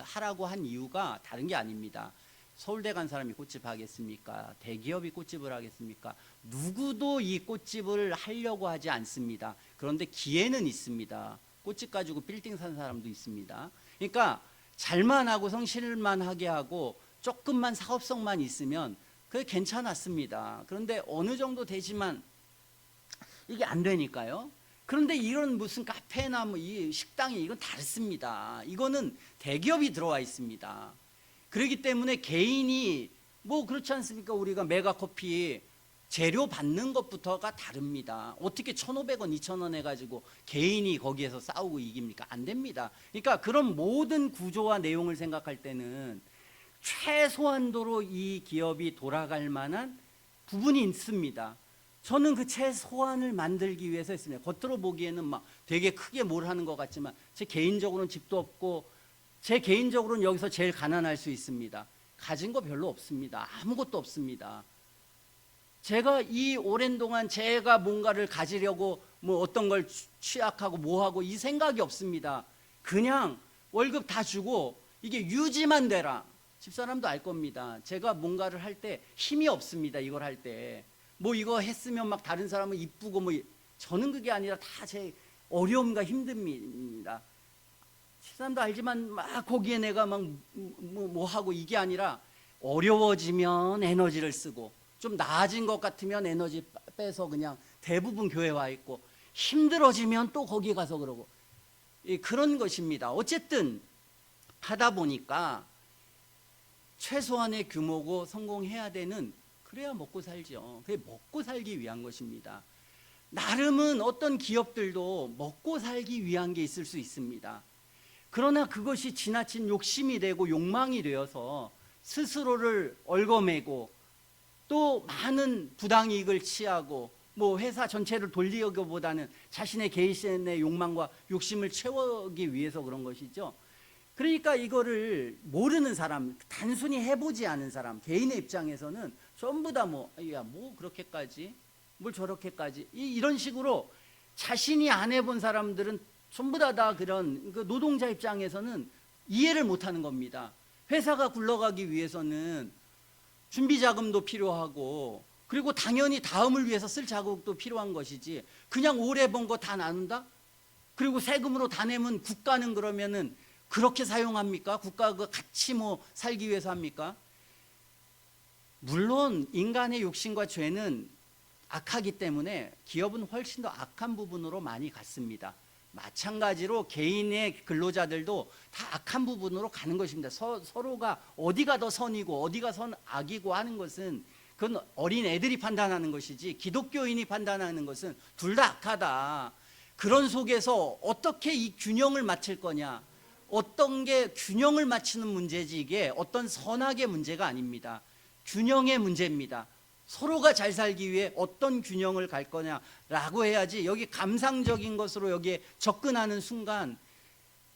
하라고 한 이유가 다른 게 아닙니다. 서울대 간 사람이 꽃집 하겠습니까? 대기업이 꽃집을 하겠습니까? 누구도 이 꽃집을 하려고 하지 않습니다. 그런데 기회는 있습니다. 꽃집 가지고 빌딩 산 사람도 있습니다. 그러니까 잘만 하고 성실만 하게 하고 조금만 사업성만 있으면 그게 괜찮았습니다. 그런데 어느 정도 되지만 이게 안 되니까요. 그런데 이런 무슨 카페나 뭐 이 식당이 이건 다릅니다. 이거는 대기업이 들어와 있습니다. 그렇기 때문에 개인이 뭐 그렇지 않습니까? 우리가 메가커피 재료 받는 것부터가 다릅니다. 어떻게 1,500원, 2,000원 해가지고 개인이 거기에서 싸우고 이깁니까? 안 됩니다. 그러니까 그런 모든 구조와 내용을 생각할 때는 최소한도로 이 기업이 돌아갈 만한 부분이 있습니다. 저는 그 최소한을 만들기 위해서 했습니다. 겉으로 보기에는 막 되게 크게 뭘 하는 것 같지만 제 개인적으로는 집도 없고 제 개인적으로는 여기서 제일 가난할 수 있습니다. 가진 거 별로 없습니다. 아무것도 없습니다. 제가 이 오랜 동안 제가 뭔가를 가지려고 뭐 어떤 걸 취약하고 뭐하고 이 생각이 없습니다. 그냥 월급 다 주고 이게 유지만 되라. 집사람도 알 겁니다. 제가 뭔가를 할 때 힘이 없습니다. 이걸 할 때. 뭐 이거 했으면 막 다른 사람은 이쁘고 뭐, 저는 그게 아니라 다 제 어려움과 힘듭니다. 집사람도 알지만 막 거기에 내가 막 뭐 하고 이게 아니라 어려워지면 에너지를 쓰고 좀 나아진 것 같으면 에너지 빼서 그냥 대부분 교회 와 있고 힘들어지면 또 거기 가서 그러고 그런 것입니다. 어쨌든 하다 보니까 최소한의 규모고 성공해야 되는, 그래야 먹고 살죠. 그게 먹고 살기 위한 것입니다. 나름은 어떤 기업들도 먹고 살기 위한 게 있을 수 있습니다. 그러나 그것이 지나친 욕심이 되고 욕망이 되어서 스스로를 얽어매고 또 많은 부당이익을 취하고 뭐 회사 전체를 돌리기보다는 자신의 개인의 욕망과 욕심을 채우기 위해서 그런 것이죠. 그러니까 이거를 모르는 사람, 단순히 해보지 않은 사람, 개인의 입장에서는 전부 다 뭐 그렇게까지, 뭘 저렇게까지, 이런 식으로 자신이 안 해본 사람들은 전부 다 그런, 그 노동자 입장에서는 이해를 못하는 겁니다. 회사가 굴러가기 위해서는 준비 자금도 필요하고, 그리고 당연히 다음을 위해서 쓸 자금도 필요한 것이지, 그냥 오래 번 거 다 나눈다? 그리고 세금으로 다 내면 국가는 그러면은 그렇게 사용합니까? 국가가 같이 뭐 살기 위해서 합니까? 물론 인간의 욕심과 죄는 악하기 때문에 기업은 훨씬 더 악한 부분으로 많이 갔습니다. 마찬가지로 개인의 근로자들도 다 악한 부분으로 가는 것입니다. 서로가 어디가 더 선이고 어디가 악이고 하는 것은 그건 어린 애들이 판단하는 것이지 기독교인이 판단하는 것은 둘 다 악하다. 그런 속에서 어떻게 이 균형을 맞출 거냐, 어떤 게 균형을 맞추는 문제지, 이게 어떤 선악의 문제가 아닙니다. 균형의 문제입니다. 서로가 잘 살기 위해 어떤 균형을 갈 거냐라고 해야지, 여기 감상적인 것으로 여기에 접근하는 순간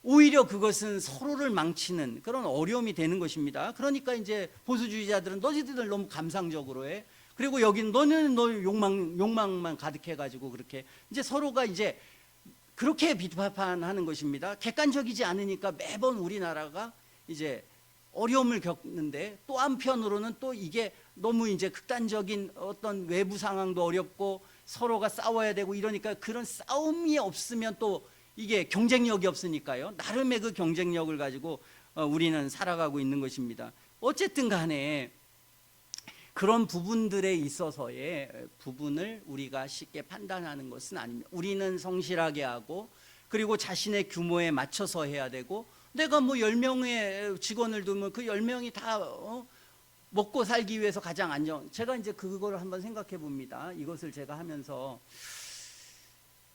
오히려 그것은 서로를 망치는 그런 어려움이 되는 것입니다. 그러니까 이제 보수주의자들은 너희들 너무 감상적으로 해. 그리고 여기는 너는 너 욕망만 가득해가지고 그렇게 이제 서로가 이제 그렇게 비판하는 것입니다. 객관적이지 않으니까 매번 우리나라가 이제 어려움을 겪는데, 또 한편으로는 또 이게 너무 이제 극단적인 어떤 외부 상황도 어렵고 서로가 싸워야 되고 이러니까, 그런 싸움이 없으면 또 이게 경쟁력이 없으니까요. 나름의 그 경쟁력을 가지고 우리는 살아가고 있는 것입니다. 어쨌든 간에 그런 부분들에 있어서의 부분을 우리가 쉽게 판단하는 것은 아닙니다. 우리는 성실하게 하고, 그리고 자신의 규모에 맞춰서 해야 되고, 내가 뭐 10명의 직원을 두면 그 10명이 다 먹고 살기 위해서 가장 제가 이제 그거를 한번 생각해 봅니다. 이것을 제가 하면서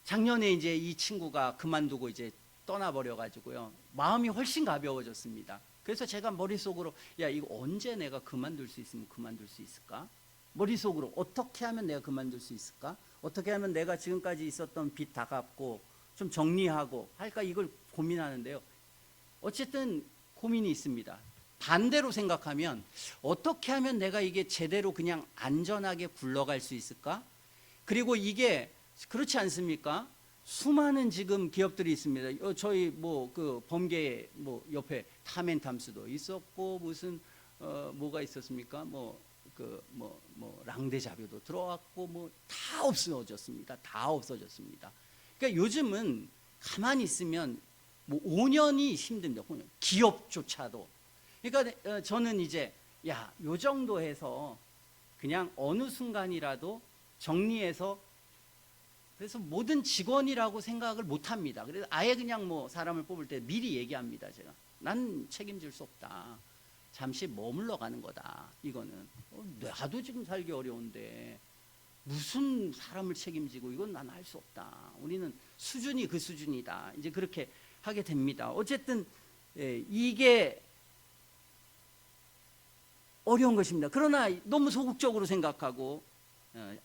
작년에 이제 이 친구가 그만두고 이제 떠나버려 가지고요, 마음이 훨씬 가벼워졌습니다. 그래서 제가 머릿속으로, 야, 이거 언제 내가 그만둘 수 있으면 그만둘 수 있을까? 머릿속으로 어떻게 하면 내가 그만둘 수 있을까? 어떻게 하면 내가 지금까지 있었던 빚 다 갚고 좀 정리하고 할까? 이걸 고민하는데요. 어쨌든 고민이 있습니다. 반대로 생각하면 어떻게 하면 내가 이게 제대로 그냥 안전하게 굴러갈 수 있을까? 그리고 이게 그렇지 않습니까? 수많은 지금 기업들이 있습니다. 저희 뭐 그 범계 뭐 옆에 타멘탐스도 있었고, 무슨 뭐가 있었습니까? 뭐 랑데자뷰도 들어왔고, 뭐 다 없어졌습니다. 다 없어졌습니다. 그러니까 요즘은 가만히 있으면 뭐 5년이 힘듭니다. 5년. 기업조차도. 그러니까 저는 이제 요 정도 해서 그냥 어느 순간이라도 정리해서, 그래서 모든 직원이라고 생각을 못 합니다. 그래서 아예 그냥 뭐 사람을 뽑을 때 미리 얘기합니다. 제가 난 책임질 수 없다. 잠시 머물러 가는 거다. 이거는 나도 지금 살기 어려운데 무슨 사람을 책임지고, 이건 난 할 수 없다. 우리는 수준이 그 수준이다. 이제 그렇게 하게 됩니다. 어쨌든 이게 어려운 것입니다. 그러나 너무 소극적으로 생각하고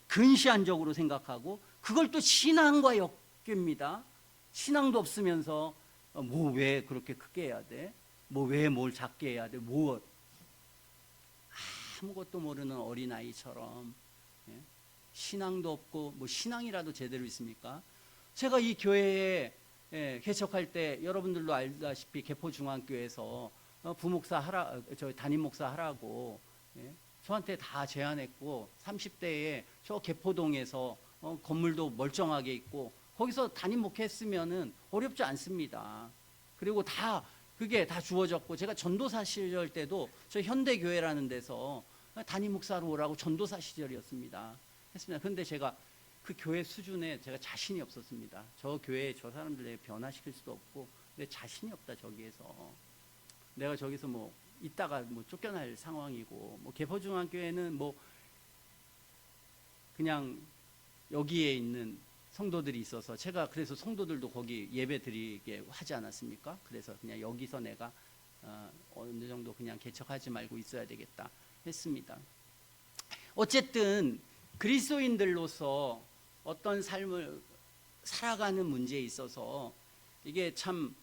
근시안적으로 생각하고, 그걸 또 신앙과 엮입니다. 신앙도 없으면서 뭐 왜 그렇게 크게 해야 돼? 뭐 왜 뭘 작게 해야 돼? 뭐 아무것도 모르는 어린아이처럼, 신앙도 없고, 뭐 신앙이라도 제대로 있습니까? 제가 이 교회에 개척할 때 여러분들도 알다시피 개포중앙교회에서 부목사 하라, 저 담임 목사 하라고 저한테 다 제안했고, 30대에 저 개포동에서 건물도 멀쩡하게 있고 거기서 담임 목회했으면은 어렵지 않습니다. 그리고 그게 다 주어졌고, 제가 전도사 시절 때도 저 현대교회라는 데서 담임 목사로 오라고 전도사 시절이었습니다. 했습니다. 그런데 제가 그 교회 수준에 제가 자신이 없었습니다. 저 교회에 저 사람들 변화시킬 수도 없고, 근데 자신이 없다. 저기에서 내가 저기서 뭐 있다가 뭐 쫓겨날 상황이고, 뭐 개포중앙교회는 뭐 그냥 여기에 있는 성도들이 있어서, 제가 그래서 성도들도 거기 예배 드리게 하지 않았습니까? 그래서 그냥 여기서 내가 어느 정도 그냥 개척하지 말고 있어야 되겠다 했습니다. 어쨌든 그리스도인들로서 어떤 삶을 살아가는 문제에 있어서 이게 참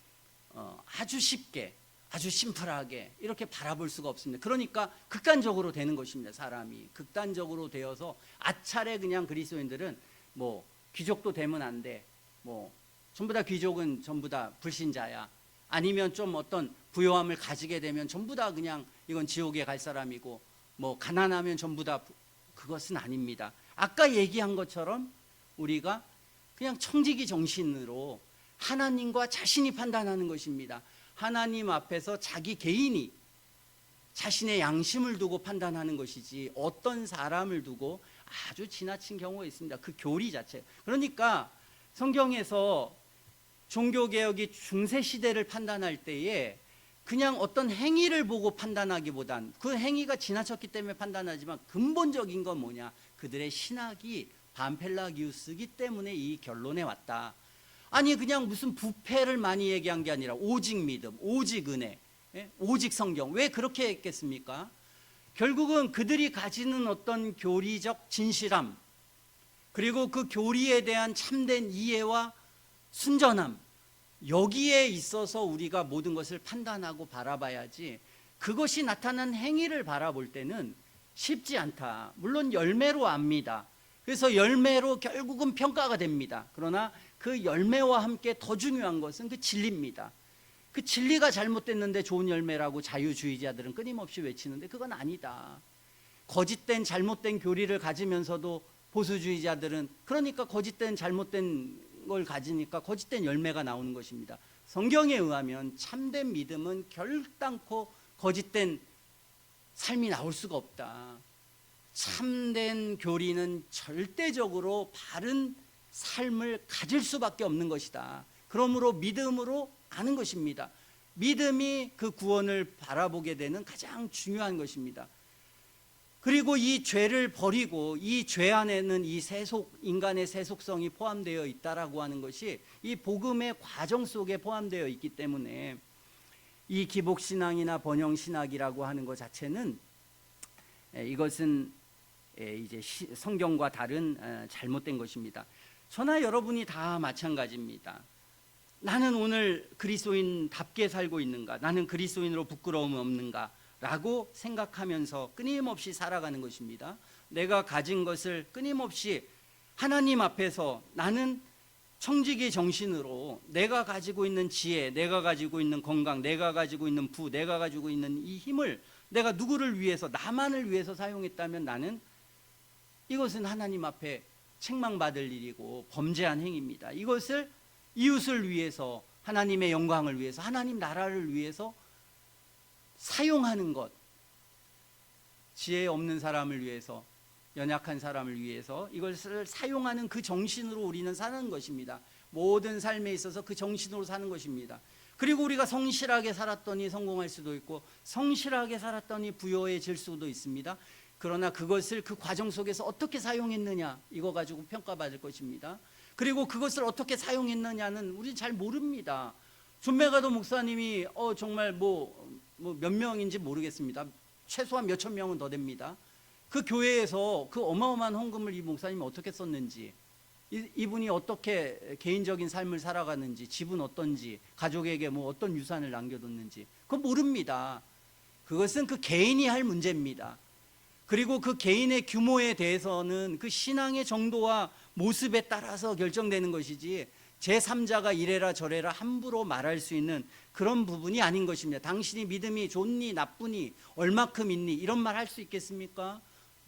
아주 쉽게, 아주 심플하게 이렇게 바라볼 수가 없습니다. 그러니까 극단적으로 되는 것입니다. 사람이 극단적으로 되어서 아차례 그냥 그리스도인들은 뭐 귀족도 되면 안 돼, 뭐 전부 다 귀족은 전부 다 불신자야, 아니면 좀 어떤 부요함을 가지게 되면 전부 다 그냥 이건 지옥에 갈 사람이고, 뭐 가난하면 전부 다, 그것은 아닙니다. 아까 얘기한 것처럼 우리가 그냥 청지기 정신으로 하나님과 자신이 판단하는 것입니다. 하나님 앞에서 자기 개인이 자신의 양심을 두고 판단하는 것이지, 어떤 사람을 두고 아주 지나친 경우가 있습니다. 그 교리 자체. 그러니까 성경에서 종교개혁이 중세시대를 판단할 때에 그냥 어떤 행위를 보고 판단하기보단 그 행위가 지나쳤기 때문에 판단하지만 근본적인 건 뭐냐? 그들의 신학이 반펠라기우스기 때문에 이 결론에 왔다. 아니 그냥 무슨 부패를 많이 얘기한 게 아니라 오직 믿음, 오직 은혜, 오직 성경. 왜 그렇게 했겠습니까? 결국은 그들이 가지는 어떤 교리적 진실함, 그리고 그 교리에 대한 참된 이해와 순전함, 여기에 있어서 우리가 모든 것을 판단하고 바라봐야지, 그것이 나타난 행위를 바라볼 때는 쉽지 않다. 물론 열매로 압니다. 그래서 열매로 결국은 평가가 됩니다. 그러나 그 열매와 함께 더 중요한 것은 그 진리입니다. 그 진리가 잘못됐는데 좋은 열매라고 자유주의자들은 끊임없이 외치는데 그건 아니다. 거짓된 잘못된 교리를 가지면서도 보수주의자들은 그러니까 거짓된 잘못된 걸 가지니까 거짓된 열매가 나오는 것입니다. 성경에 의하면 참된 믿음은 결단코 거짓된 삶이 나올 수가 없다. 참된 교리는 절대적으로 바른 삶을 가질 수밖에 없는 것이다. 그러므로 믿음으로 아는 것입니다. 믿음이 그 구원을 바라보게 되는 가장 중요한 것입니다. 그리고 이 죄를 버리고 이 죄 안에는 이 인간의 세속성이 포함되어 있다라고 하는 것이 이 복음의 과정 속에 포함되어 있기 때문에 이 기복신앙이나 번영신학이라고 하는 것 자체는 이것은 이제 성경과 다른 잘못된 것입니다. 저나 여러분이 다 마찬가지입니다. 나는 오늘 그리스도인답게 살고 있는가? 나는 그리스도인으로 부끄러움이 없는가? 라고 생각하면서 끊임없이 살아가는 것입니다. 내가 가진 것을 끊임없이 하나님 앞에서 나는 청지기 정신으로 내가 가지고 있는 지혜, 내가 가지고 있는 건강, 내가 가지고 있는 부, 내가 가지고 있는 이 힘을 내가 누구를 위해서, 나만을 위해서 사용했다면 나는 이것은 하나님 앞에 책망받을 일이고 범죄한 행위입니다. 이것을 이웃을 위해서, 하나님의 영광을 위해서, 하나님 나라를 위해서 사용하는 것, 지혜 없는 사람을 위해서, 연약한 사람을 위해서 이것을 사용하는 그 정신으로 우리는 사는 것입니다. 모든 삶에 있어서 그 정신으로 사는 것입니다. 그리고 우리가 성실하게 살았더니 성공할 수도 있고 성실하게 살았더니 부유해질 수도 있습니다. 그러나 그것을 그 과정 속에서 어떻게 사용했느냐, 이거 가지고 평가받을 것입니다. 그리고 그것을 어떻게 사용했느냐는 우리는 잘 모릅니다. 존 메가도 목사님이 정말 몇 명인지 모르겠습니다. 최소한 몇천 명은 더 됩니다. 그 교회에서 그 어마어마한 헌금을 이 목사님이 어떻게 썼는지, 이분이 어떻게 개인적인 삶을 살아가는지, 집은 어떤지, 가족에게 어떤 유산을 남겨뒀는지 그거 모릅니다. 그것은 그 개인이 할 문제입니다. 그리고 그 개인의 규모에 대해서는 그 신앙의 정도와 모습에 따라서 결정되는 것이지 제3자가 이래라 저래라 함부로 말할 수 있는 그런 부분이 아닌 것입니다. 당신이 믿음이 좋니 나쁘니 얼마큼 있니 이런 말 할 수 있겠습니까?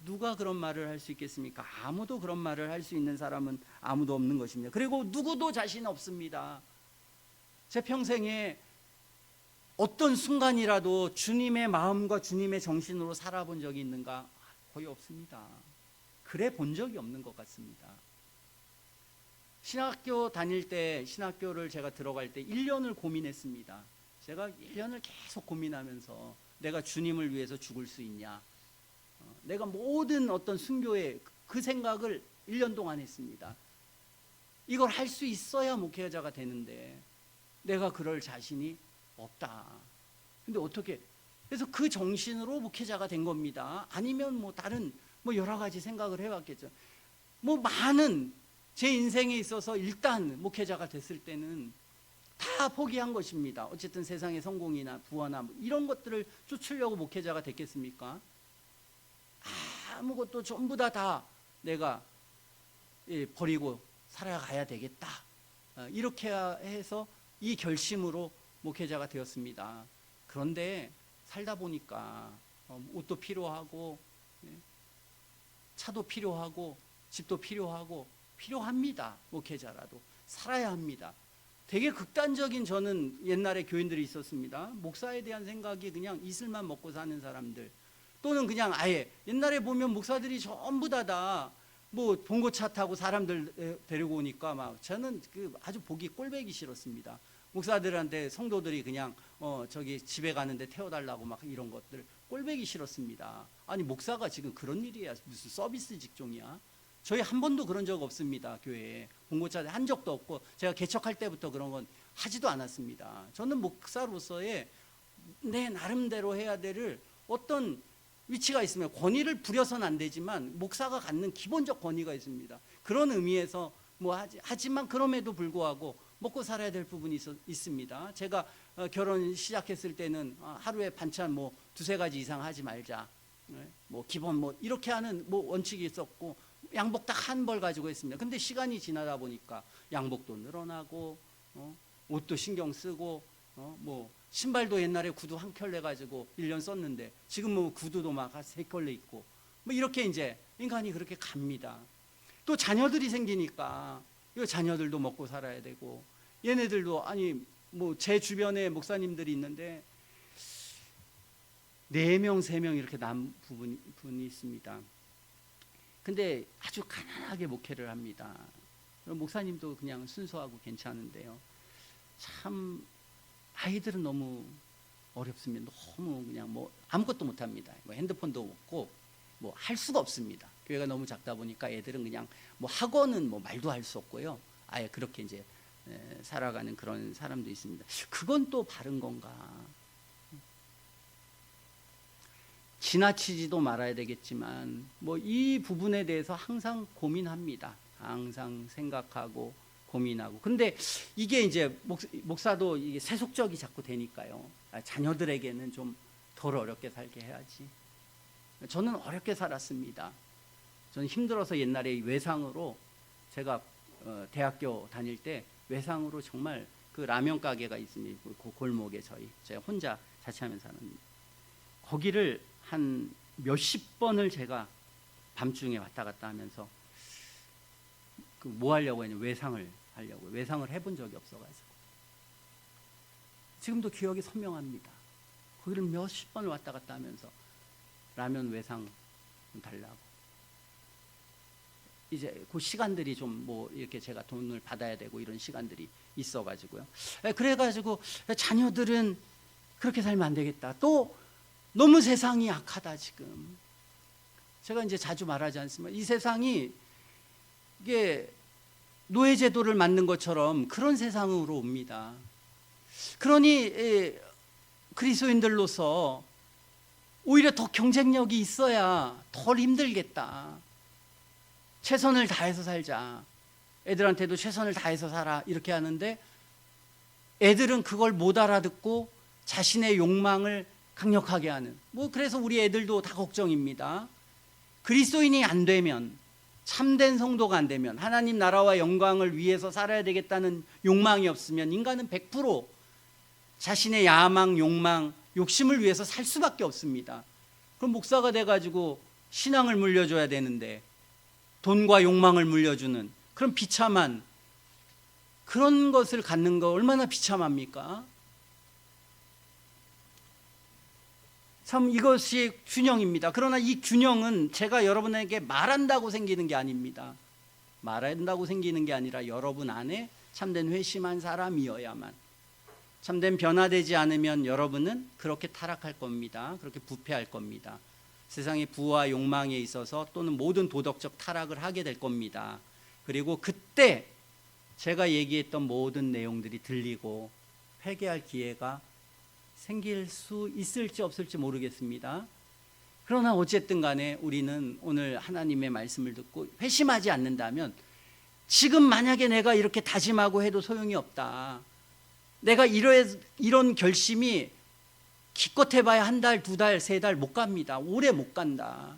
누가 그런 말을 할 수 있겠습니까? 아무도 그런 말을 할 수 있는 사람은 아무도 없는 것입니다. 그리고 누구도 자신 없습니다. 제 평생에 어떤 순간이라도 주님의 마음과 주님의 정신으로 살아본 적이 있는가? 거의 없습니다. 그래 본 적이 없는 것 같습니다. 신학교 다닐 때, 신학교를 제가 들어갈 때 1년을 고민했습니다. 제가 1년을 계속 고민하면서 내가 주님을 위해서 죽을 수 있냐, 내가 모든 어떤 순교에 그 생각을 1년 동안 했습니다. 이걸 할 수 있어야 목회자가 되는데 내가 그럴 자신이 없다. 근데 어떻게, 그래서 그 정신으로 목회자가 된 겁니다. 아니면 다른 여러 가지 생각을 해왔겠죠. 많은 제 인생에 있어서 일단 목회자가 됐을 때는 다 포기한 것입니다. 어쨌든 세상의 성공이나 부와나 이런 것들을 쫓으려고 목회자가 됐겠습니까? 아무것도 전부 다 내가 버리고 살아가야 되겠다. 이렇게 해서 이 결심으로 목회자가 되었습니다. 그런데 살다 보니까 옷도 필요하고 차도 필요하고 집도 필요합니다. 목회자라도 살아야 합니다. 되게 극단적인, 저는 옛날에 교인들이 있었습니다. 목사에 대한 생각이 그냥 이슬만 먹고 사는 사람들, 또는 그냥 아예 옛날에 보면 목사들이 전부 다 봉고차 타고 사람들 데리고 오니까 저는 아주 보기 꼴배기 싫었습니다. 목사들한테 성도들이 그냥 저기 집에 가는데 태워달라고 막 이런 것들 꼴보기 싫었습니다. 아니 목사가 지금 그런 일이야, 무슨 서비스 직종이야? 저희 한 번도 그런 적 없습니다. 교회에 봉고차 한 적도 없고 제가 개척할 때부터 그런 건 하지도 않았습니다. 저는 목사로서의 내 나름대로 해야 될 어떤 위치가 있으면 권위를 부려서는 안 되지만 목사가 갖는 기본적 권위가 있습니다. 그런 의미에서 하지만 그럼에도 불구하고 먹고 살아야 될 부분이 있습니다. 제가 결혼 시작했을 때는 하루에 반찬 두세 가지 이상 하지 말자, 기본 이렇게 하는 원칙이 있었고 양복 딱 한 벌 가지고 했습니다. 근데 시간이 지나다 보니까 양복도 늘어나고 옷도 신경 쓰고 신발도 옛날에 구두 한 켤레 가지고 1년 썼는데 지금 구두도 막 세 켤레 있고 이렇게 이제 인간이 그렇게 갑니다. 또 자녀들이 생기니까 이 자녀들도 먹고 살아야 되고 얘네들도 제 주변에 목사님들이 있는데 4명, 3명 이렇게 남 분이 있습니다. 근데 아주 가난하게 목회를 합니다. 목사님도 그냥 순수하고 괜찮은데요. 참 아이들은 너무 어렵습니다. 너무 그냥 아무것도 못합니다. 핸드폰도 없고 할 수가 없습니다. 교회가 너무 작다 보니까 애들은 그냥 학원은 말도 할 수 없고요. 아예 그렇게 이제 살아가는 그런 사람도 있습니다. 그건 또 바른 건가? 지나치지도 말아야 되겠지만 이 부분에 대해서 항상 고민합니다. 항상 생각하고 고민하고. 근데 이게 이제 목사도 이게 세속적이 자꾸 되니까요. 자녀들에게는 좀 덜 어렵게 살게 해야지. 저는 어렵게 살았습니다. 저는 힘들어서 옛날에 외상으로 제가 대학교 다닐 때 외상으로 정말 그 라면 가게가 있습니다. 그 골목에 제가 혼자 자취하면서 사는 거기를 한 몇십 번을 제가 밤중에 왔다 갔다 하면서 하려고 했냐면 외상을 해본 적이 없어가지고 지금도 기억이 선명합니다. 거기를 몇십 번을 왔다 갔다 하면서 라면 외상 달라고. 이제 그 시간들이 좀 이렇게 제가 돈을 받아야 되고 이런 시간들이 있어가지고요. 그래가지고 자녀들은 그렇게 살면 안 되겠다. 또 너무 세상이 악하다 지금. 제가 이제 자주 말하지 않습니까? 이 세상이 이게 노예제도를 만든 것처럼 그런 세상으로 옵니다. 그러니 그리스도인들로서 오히려 더 경쟁력이 있어야 덜 힘들겠다. 최선을 다해서 살자. 애들한테도 최선을 다해서 살아 이렇게 하는데 애들은 그걸 못 알아듣고 자신의 욕망을 강력하게 하는. 그래서 우리 애들도 다 걱정입니다. 그리스도인이 안 되면, 참된 성도가 안 되면, 하나님 나라와 영광을 위해서 살아야 되겠다는 욕망이 없으면 인간은 100% 자신의 야망, 욕망, 욕심을 위해서 살 수밖에 없습니다. 그럼 목사가 돼가지고 신앙을 물려줘야 되는데 돈과 욕망을 물려주는 그런 비참한 그런 것을 갖는 거 얼마나 비참합니까? 참 이것이 균형입니다. 그러나 이 균형은 제가 여러분에게 말한다고 생기는 게 아닙니다. 말한다고 생기는 게 아니라 여러분 안에 참된 회심한 사람이어야만, 참된 변화되지 않으면 여러분은 그렇게 타락할 겁니다. 그렇게 부패할 겁니다. 세상의 부와 욕망에 있어서 또는 모든 도덕적 타락을 하게 될 겁니다. 그리고 그때 제가 얘기했던 모든 내용들이 들리고 회개할 기회가 생길 수 있을지 없을지 모르겠습니다. 그러나 어쨌든 간에 우리는 오늘 하나님의 말씀을 듣고 회심하지 않는다면 지금 만약에 내가 이렇게 다짐하고 해도 소용이 없다. 내가 이런 결심이 기껏 해봐야 한 달, 두 달, 세 달 못 갑니다. 오래 못 간다.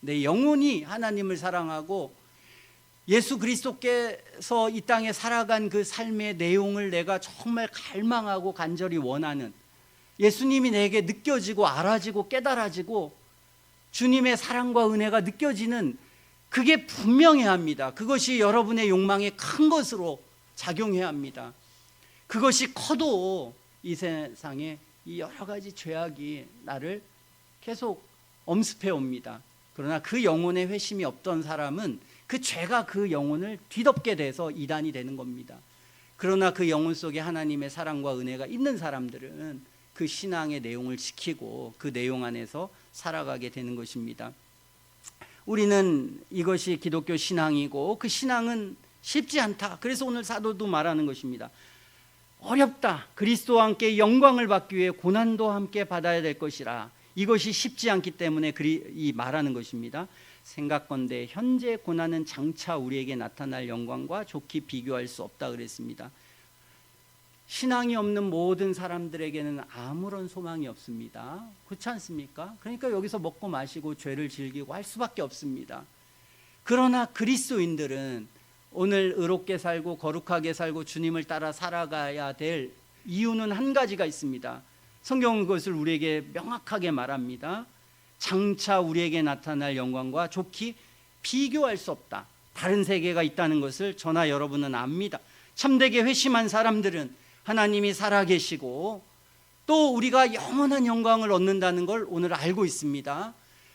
내 영혼이 하나님을 사랑하고 예수 그리스도께서 이 땅에 살아간 그 삶의 내용을 내가 정말 갈망하고 간절히 원하는, 예수님이 내게 느껴지고 알아지고 깨달아지고 주님의 사랑과 은혜가 느껴지는 그게 분명해야 합니다. 그것이 여러분의 욕망에 큰 것으로 작용해야 합니다. 그것이 커도 이 세상에 이 여러 가지 죄악이 나를 계속 엄습해 옵니다. 그러나 그 영혼의 회심이 없던 사람은 그 죄가 그 영혼을 뒤덮게 돼서 이단이 되는 겁니다. 그러나 그 영혼 속에 하나님의 사랑과 은혜가 있는 사람들은 그 신앙의 내용을 지키고 그 내용 안에서 살아가게 되는 것입니다. 우리는 이것이 기독교 신앙이고 그 신앙은 쉽지 않다. 그래서 오늘 사도도 말하는 것입니다. 어렵다. 그리스도와 함께 영광을 받기 위해 고난도 함께 받아야 될 것이라. 이것이 쉽지 않기 때문에 이 말하는 것입니다. 생각건대 현재 고난은 장차 우리에게 나타날 영광과 좋게 비교할 수 없다 그랬습니다. 신앙이 없는 모든 사람들에게는 아무런 소망이 없습니다. 그렇지 않습니까? 그러니까 여기서 먹고 마시고 죄를 즐기고 할 수밖에 없습니다. 그러나 그리스도인들은 오늘 의롭게 살고 거룩하게 살고 주님을 따라 살아가야 될 이유는 한 가지가 있습니다. 성경은 그것을 우리에게 명확하게 말합니다. 장차 우리에게 나타날 영광과 좋게 비교할 수 없다. 다른 세계가 있다는 것을 저나 여러분은 압니다. 참되게 회심한 사람들은 하나님이 살아계시고 또 우리가 영원한 영광을 얻는다는 걸 오늘 알고 있습니다.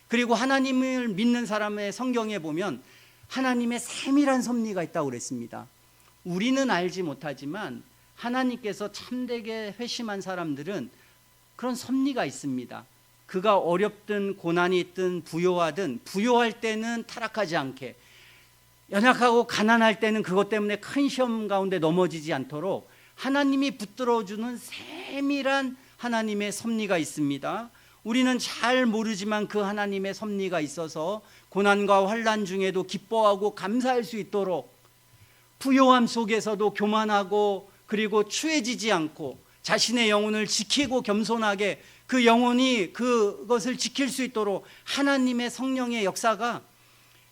그리고 하나님을 믿는 사람의 성경에 보면 하나님의 세밀한 섭리가 있다고 그랬습니다. 우리는 알지 못하지만 하나님께서 참되게 회심한 사람들은 그런 섭리가 있습니다. 그가 어렵든 고난이 있든 부요하든 부요할 때는 타락하지 않게, 연약하고 가난할 때는 그것 때문에 큰 시험 가운데 넘어지지 않도록 하나님이 붙들어주는 세밀한 하나님의 섭리가 있습니다. 우리는 잘 모르지만 그 하나님의 섭리가 있어서 고난과 환난 중에도 기뻐하고 감사할 수 있도록 부요함 속에서도 교만하고 그리고 추해지지 않고 자신의 영혼을 지키고 겸손하게 그 영혼이 그것을 지킬 수 있도록 하나님의 성령의 역사가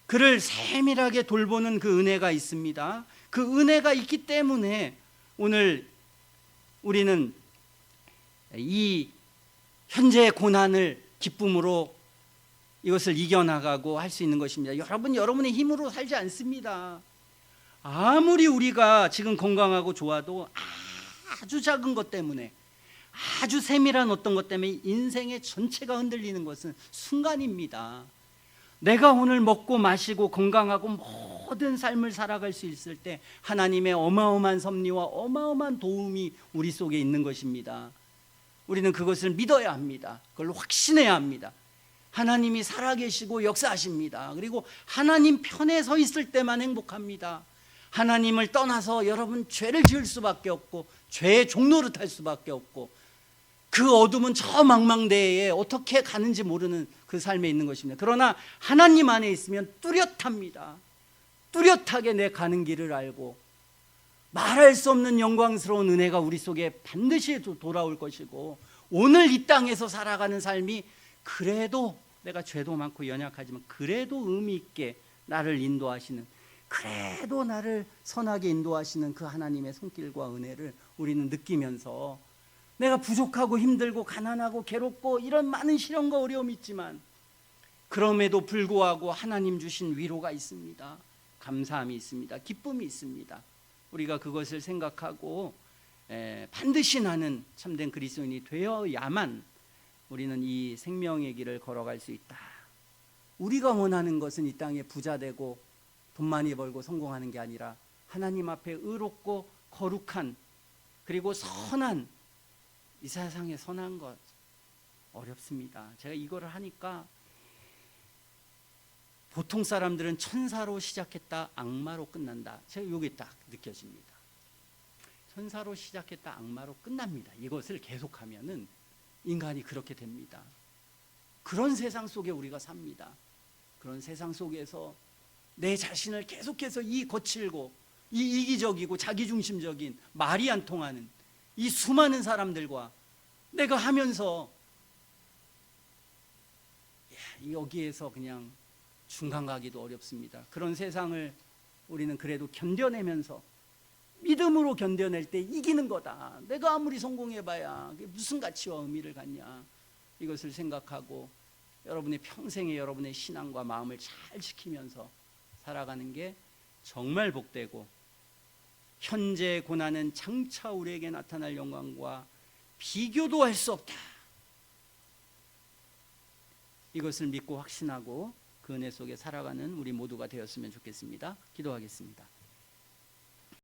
그를 세밀하게 돌보는 그 은혜가 있습니다. 그 은혜가 있기 때문에 오늘 우리는 이 현재의 고난을 기쁨으로 이것을 이겨나가고 할 수 있는 것입니다. 여러분의 힘으로 살지 않습니다. 아무리 우리가 지금 건강하고 좋아도 아주 작은 것 때문에, 아주 세밀한 어떤 것 때문에 인생의 전체가 흔들리는 것은 순간입니다. 내가 오늘 먹고 마시고 건강하고 모든 삶을 살아갈 수 있을 때 하나님의 어마어마한 섭리와 어마어마한 도움이 우리 속에 있는 것입니다. 우리는 그것을 믿어야 합니다. 그걸 확신해야 합니다. 하나님이 살아계시고 역사하십니다. 그리고 하나님 편에 서 있을 때만 행복합니다. 하나님을 떠나서 여러분 죄를 지을 수밖에 없고 죄의 종로를 탈 수밖에 없고 그 어둠은 저 망망대해에 어떻게 가는지 모르는 그 삶에 있는 것입니다. 그러나 하나님 안에 있으면 뚜렷합니다. 뚜렷하게 내 가는 길을 알고 말할 수 없는 영광스러운 은혜가 우리 속에 반드시 돌아올 것이고 오늘 이 땅에서 살아가는 삶이 그래도 내가 죄도 많고 연약하지만 그래도 의미 있게 나를 인도하시는, 그래도 나를 선하게 인도하시는 그 하나님의 손길과 은혜를 우리는 느끼면서 내가 부족하고 힘들고 가난하고 괴롭고 이런 많은 시련과 어려움이 있지만 그럼에도 불구하고 하나님 주신 위로가 있습니다. 감사함이 있습니다. 기쁨이 있습니다. 우리가 그것을 생각하고 반드시 나는 참된 그리스도인이 되어야만 우리는 이 생명의 길을 걸어갈 수 있다. 우리가 원하는 것은 이 땅에 부자 되고 돈 많이 벌고 성공하는 게 아니라 하나님 앞에 의롭고 거룩한 그리고 선한, 이 세상에 선한 것 어렵습니다. 제가 이거를 하니까 보통 사람들은 천사로 시작했다 악마로 끝난다, 제가 이게 딱 느껴집니다. 천사로 시작했다 악마로 끝납니다. 이것을 계속하면은 인간이 그렇게 됩니다. 그런 세상 속에 우리가 삽니다. 그런 세상 속에서 내 자신을 계속해서 이 거칠고 이 이기적이고 자기중심적인 말이 안 통하는 이 수많은 사람들과 내가 하면서 여기에서 그냥 중간 가기도 어렵습니다. 그런 세상을 우리는 그래도 견뎌내면서 믿음으로 견뎌낼 때 이기는 거다. 내가 아무리 성공해봐야 그게 무슨 가치와 의미를 갖냐. 이것을 생각하고 여러분의 평생에 여러분의 신앙과 마음을 잘 지키면서 살아가는 게 정말 복되고 현재의 고난은 장차 우리에게 나타날 영광과 비교도 할 수 없다. 이것을 믿고 확신하고 그 은혜 속에 살아가는 우리 모두가 되었으면 좋겠습니다. 기도하겠습니다.